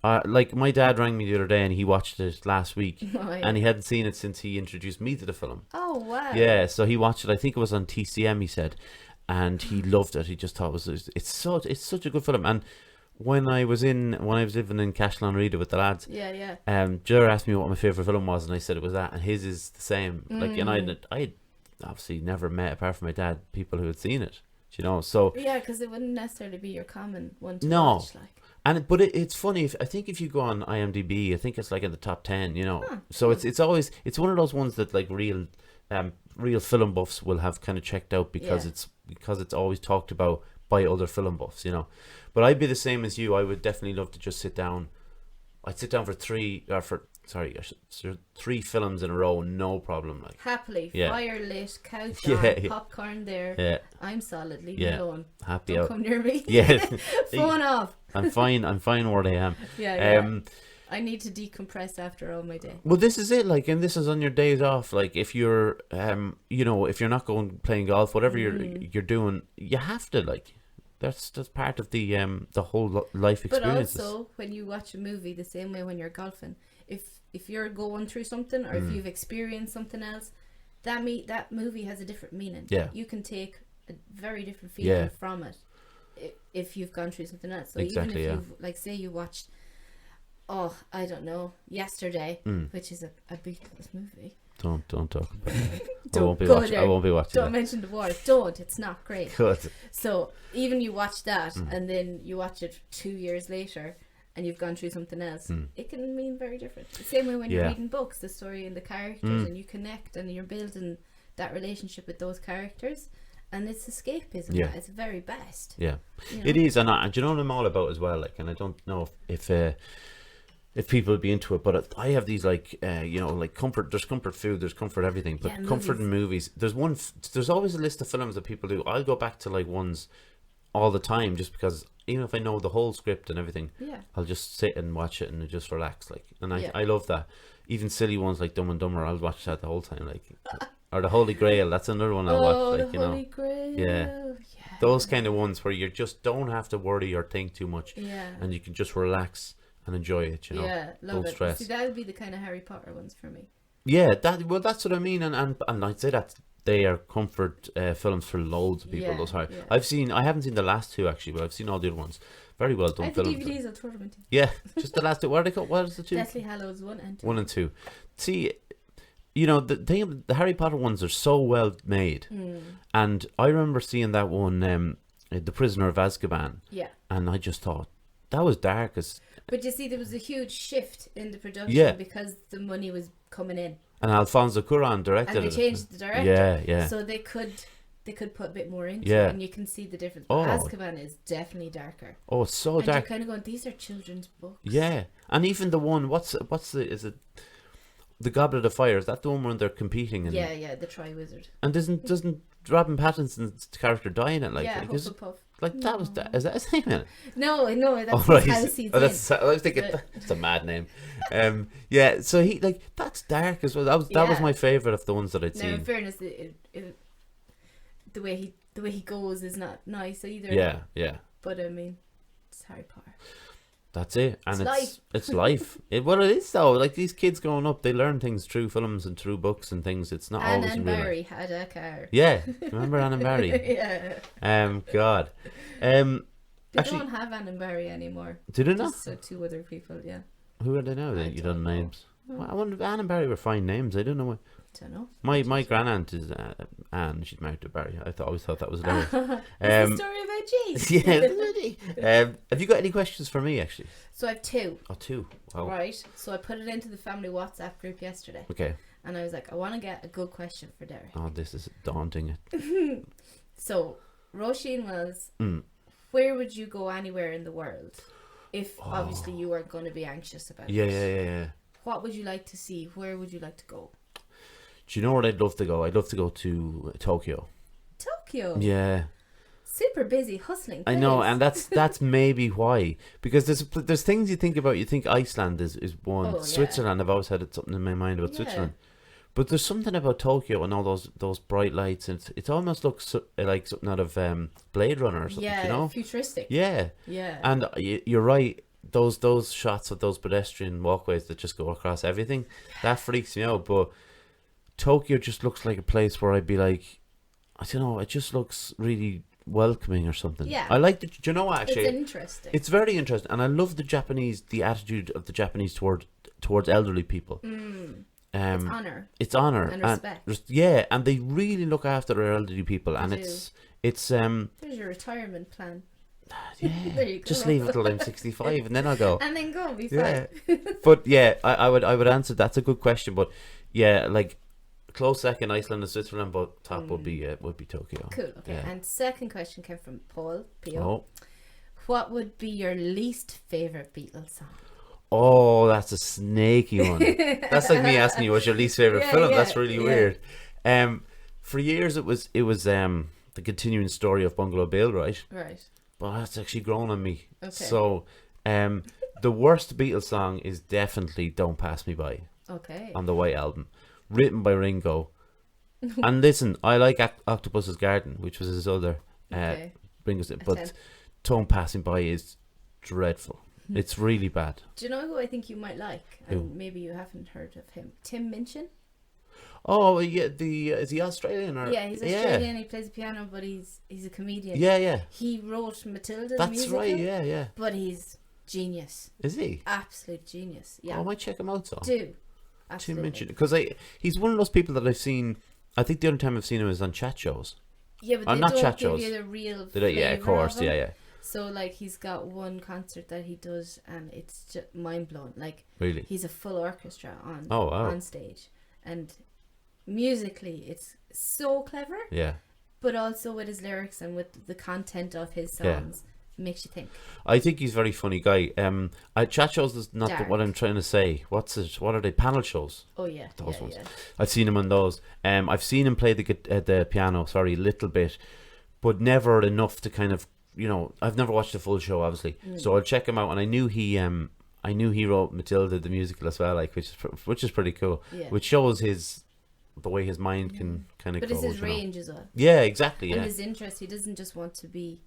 like my dad rang me the other day and he watched it last week. And he hadn't seen it since he introduced me to the film. Oh wow. Yeah, so he watched it, I think it was on TCM, he said, and he loved it. He just thought it's such a good film. And when I was living in Cashlanreda with the lads, Jer asked me what my favourite film was, and I said it was that, and his is the same. Like, and I had obviously never met, apart from my dad, people who had seen it. So yeah, because it wouldn't necessarily be your common one to watch. But it's funny. I think if you go on IMDb, I think it's like in the top 10. So it's always one of those ones that like real film buffs will have kind of checked out because it's always talked about by other film buffs. But I'd be the same as you. I would definitely love to just sit down. I'd sit down for three films in a row, no problem. Like happily, fire lit, couch on, popcorn there. Yeah. I'm solid. Leave me alone. Happy Don't out. come near me. Yeah. Phone off. I'm fine where I am. Yeah. I need to decompress after all my day. Well, this is it. Like, and this is on your days off. Like, if you're, if you're not going playing golf, whatever you're doing, you have to like. That's part of the whole life experience. But also, when you watch a movie, the same way when you're golfing, if you're going through something or if you've experienced something else, that movie has a different meaning. Yeah. You can take a very different feeling from it if you've gone through something else. So exactly, even if you've, like, say you watched, I don't know, Yesterday, which is a Beatles movie. Don't talk about it. I Don't won't be watching. Don't mention the war. Don't. It's not great. Good. So even you watch that and then you watch it 2 years later and you've gone through something else, it can mean very different. The same way when you're reading books, the story and the characters, and you connect and you're building that relationship with those characters, and it's escapism. Yeah. It's very best. Yeah, it is, and do you know what I'm all about as well? Like, and I don't know if people would be into it, but I have these like comfort. There's comfort food, there's comfort everything, but comfort in movies. There's always a list of films that people do. I'll go back to like ones all the time just because even if I know the whole script and everything, I'll just sit and watch it and just relax. Like, and I love that. Even silly ones like Dumb and Dumber, I'll watch that the whole time. Like, or The Holy Grail. That's another one I'll watch. Like, the Holy Grail. Yeah. Those kind of ones where you just don't have to worry or think too much, and you can just relax and enjoy it, Yeah, love don't it. stress. See, that would be the kind of Harry Potter ones for me. Yeah, that's what I mean, and I'd say they are comfort films for loads of people. Those horror. I haven't seen the last two actually, but I've seen all the other ones. Very well done films. DVDs, I'll throw them into. Yeah, just the last two. What are they called? What is the two? Deathly Hallows 1 and 2. 1 and 2. See, you know, the Harry Potter ones are so well made. And I remember seeing that one, The Prisoner of Azkaban. Yeah. And I just thought, that was dark as... But you see, there was a huge shift in the production because the money was coming in. And Alfonso Cuarón directed it. And they changed the director. Yeah. So they could put a bit more into Yeah. it, and you can see the difference. But Azkaban is definitely darker. Oh, it's so dark. And you're kind of going, these are children's books. Yeah. And even the one, is it the Goblet of Fire? Is that the one where they're competing? Yeah, the Triwizard. And doesn't Robin Pattinson's character die in it? Like, yeah, Hufflepuff. Like that was is that his name in it? No, that's his house he's in. I was thinking that's a mad name. Yeah, so he that's dark as well. That was my favourite of the ones that I'd seen. Now, in fairness, the way he goes is not nice either. Yeah. But I mean, it's Harry Potter. That's it, and it's life. It is though. Like these kids growing up, they learn things through films and through books and things. It's not always in real life. Anne and Barry had a car. Yeah, remember Anne and Barry? Yeah. God. They Actually, don't have Anne and Barry anymore. Do they not? So two other people. Yeah. Who are they now? Then you don't know names. Well, I wonder if Anne and Barry were fine names. I don't know. Don't know. My grandaunt is Anne. She's married to Barry. I always thought that was hilarious. It's the story about G. Yeah. Have you got any questions for me? Actually. So I have two. Oh, two. Wow. Right. So I put it into the family WhatsApp group yesterday. Okay. And I was like, I want to get a good question for Derek. Oh, this is daunting. So Roisin was, where would you go anywhere in the world if obviously you weren't going to be anxious about it? Yeah. What would you like to see? Where would you like to go? Do you know where I'd love to go? I'd love to go to Tokyo. Tokyo? Yeah. Super busy, hustling place. I know, and that's maybe why. Because there's things you think about. You think Iceland is one. Oh, Switzerland, I've always had something in my mind about Switzerland. But there's something about Tokyo and all those bright lights, and it almost looks like something out of Blade Runner or something. Yeah, you know? futuristic. Yeah. And you're right. Those shots of those pedestrian walkways that just go across everything, that freaks me out. But Tokyo just looks like a place where I'd be like, I don't know, it just looks really welcoming or something. Yeah. I like do you know what, actually? It's interesting. It's very interesting, and I love the attitude of the Japanese towards elderly people. It's honour. It's honour and respect. And they really look after their elderly people, and it's there's your retirement plan. Yeah, there you go. Just leave it till I'm 65 and then I'll go. And then go, be fine. But yeah, I would answer. That's a good question, but yeah, like close second, Iceland and Switzerland, but top would be Tokyo. Cool. Okay. Yeah. And second question came from Paul Pio. Oh. What would be your least favourite Beatles song? Oh, that's a snaky one. That's like me asking you what's your least favourite film. That's really weird. For years it was the continuing story of Bungalow Bill, right? Right. But that's actually grown on me. Okay. So the worst Beatles song is definitely Don't Pass Me By. Okay. On the White Album. Written by Ringo. And listen, I like Octopus's Garden, which was his other Ringo's, but Don't Pass Me By is dreadful. It's really bad. Do you know who I think you might like? And maybe you haven't heard of him. Tim Minchin? Oh, yeah, is he Australian? Or? Yeah, he's Australian. He plays the piano, but he's a comedian. Yeah. He wrote Matilda, That's the musical. right, yeah. But he's genius. Is he? Absolute genius, yeah. Oh, I might check him out, so. Do. Absolutely. Because he's one of those people that I've seen, I think the only time I've seen him is on chat shows. Yeah, but they not don't chat give shows. you the real Yeah, of course, of him. yeah. So, like, he's got one concert that he does, and it's just mind-blowing. Like, really? He's a full orchestra on stage. And musically, it's so clever. Yeah. But also with his lyrics and with the content of his songs, it makes you think. I think he's a very funny guy. Chat shows is not what I'm trying to say. What are they? Panel shows? Oh, yeah. Those ones. Yeah. I've seen him on those. I've seen him play the piano, a little bit, but never enough to kind of, I've never watched the full show, obviously. So I'll check him out. And I knew he wrote Matilda the musical as well, like which is pretty cool. Yeah. Which shows the way his mind can kind of go. But it's his range as well. Yeah, exactly. And his interest. He doesn't just want to be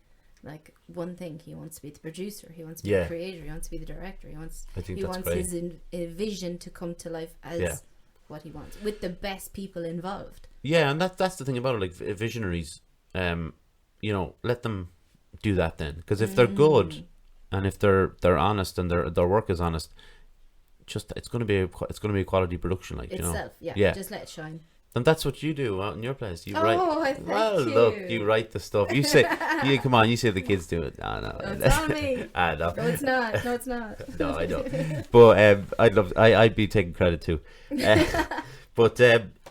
like one thing. He wants to be the producer. He wants to be the creator. He wants to be the director. He wants his vision to come to life as what he wants with the best people involved. Yeah, and that's the thing about it. Like visionaries, you know, let them do that then, because if they're good and if they're honest and their work is honest, just it's going to be a quality production, like itself. You know? Yeah, just let it shine. And that's what you do out in your place. You write. Thank you. Look, you write the stuff. You say, come on. You say the kids do it. No, it's on me. No, no, it's not. No, it's not. No, I don't. But I'd be taking credit too. But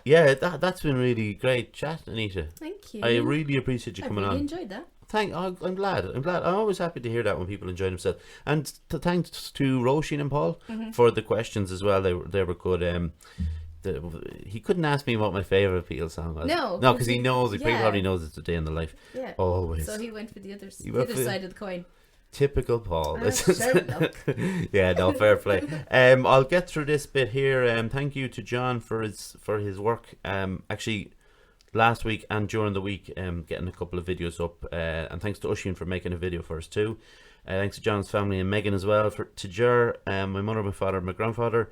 yeah, that's been really great chat, Anita. Thank you. I really appreciate you coming on. I really enjoyed that. I'm glad. I'm always happy to hear that when people enjoy themselves. And thanks to Roisin and Paul for the questions as well. They were good. He couldn't ask me what my favourite Peel song was. No, because he knows. He probably knows it's a day in the life. Yeah, always. So he went for the other side of the coin. Typical Paul. Sure, yeah, no, fair play. I'll get through this bit here. Thank you to John for his work. Actually, last week and during the week, getting a couple of videos up. And thanks to Oisin for making a video for us too. Thanks to John's family and Megan as well. To Ger, my mother, my father, my grandfather.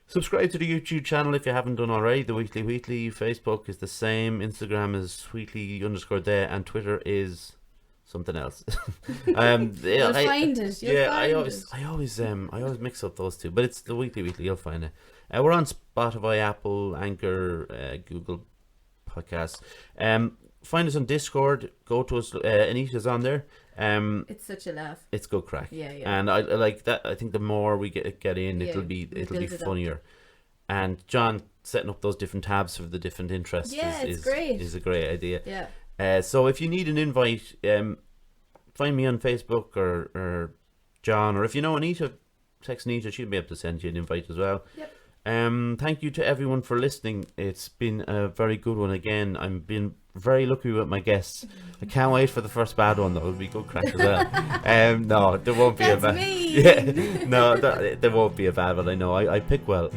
Subscribe to the YouTube channel if you haven't done already. The Wheatley. Facebook is the same. Instagram is Wheatley_there, and Twitter is something else. You'll find it. I always mix up those two, but it's the Wheatley. You'll find it. We're on Spotify, Apple, Anchor, Google Podcasts. Find us on Discord. Go to us. Anita's on there. It's such a laugh. It's good crack. Yeah. And I like that. I think the more we get in, it'll be funnier. And John setting up those different tabs for the different interests is great. Is a great idea. Yeah. So if you need an invite, find me on Facebook or John, or if you know Anita, text Anita. She'll be able to send you an invite as well. Yep. Thank you to everyone for listening. It's been a very good one again. I've been very lucky with my guests. I can't wait for the first bad one. That will be good crack as well. No, there won't be a bad. Yeah, no, there won't be a bad one. I know. I pick well.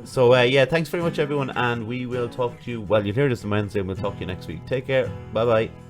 So yeah, thanks very much everyone, and we will talk to you. Well, you'll hear this on Wednesday, and we'll talk to you next week. Take care. Bye bye.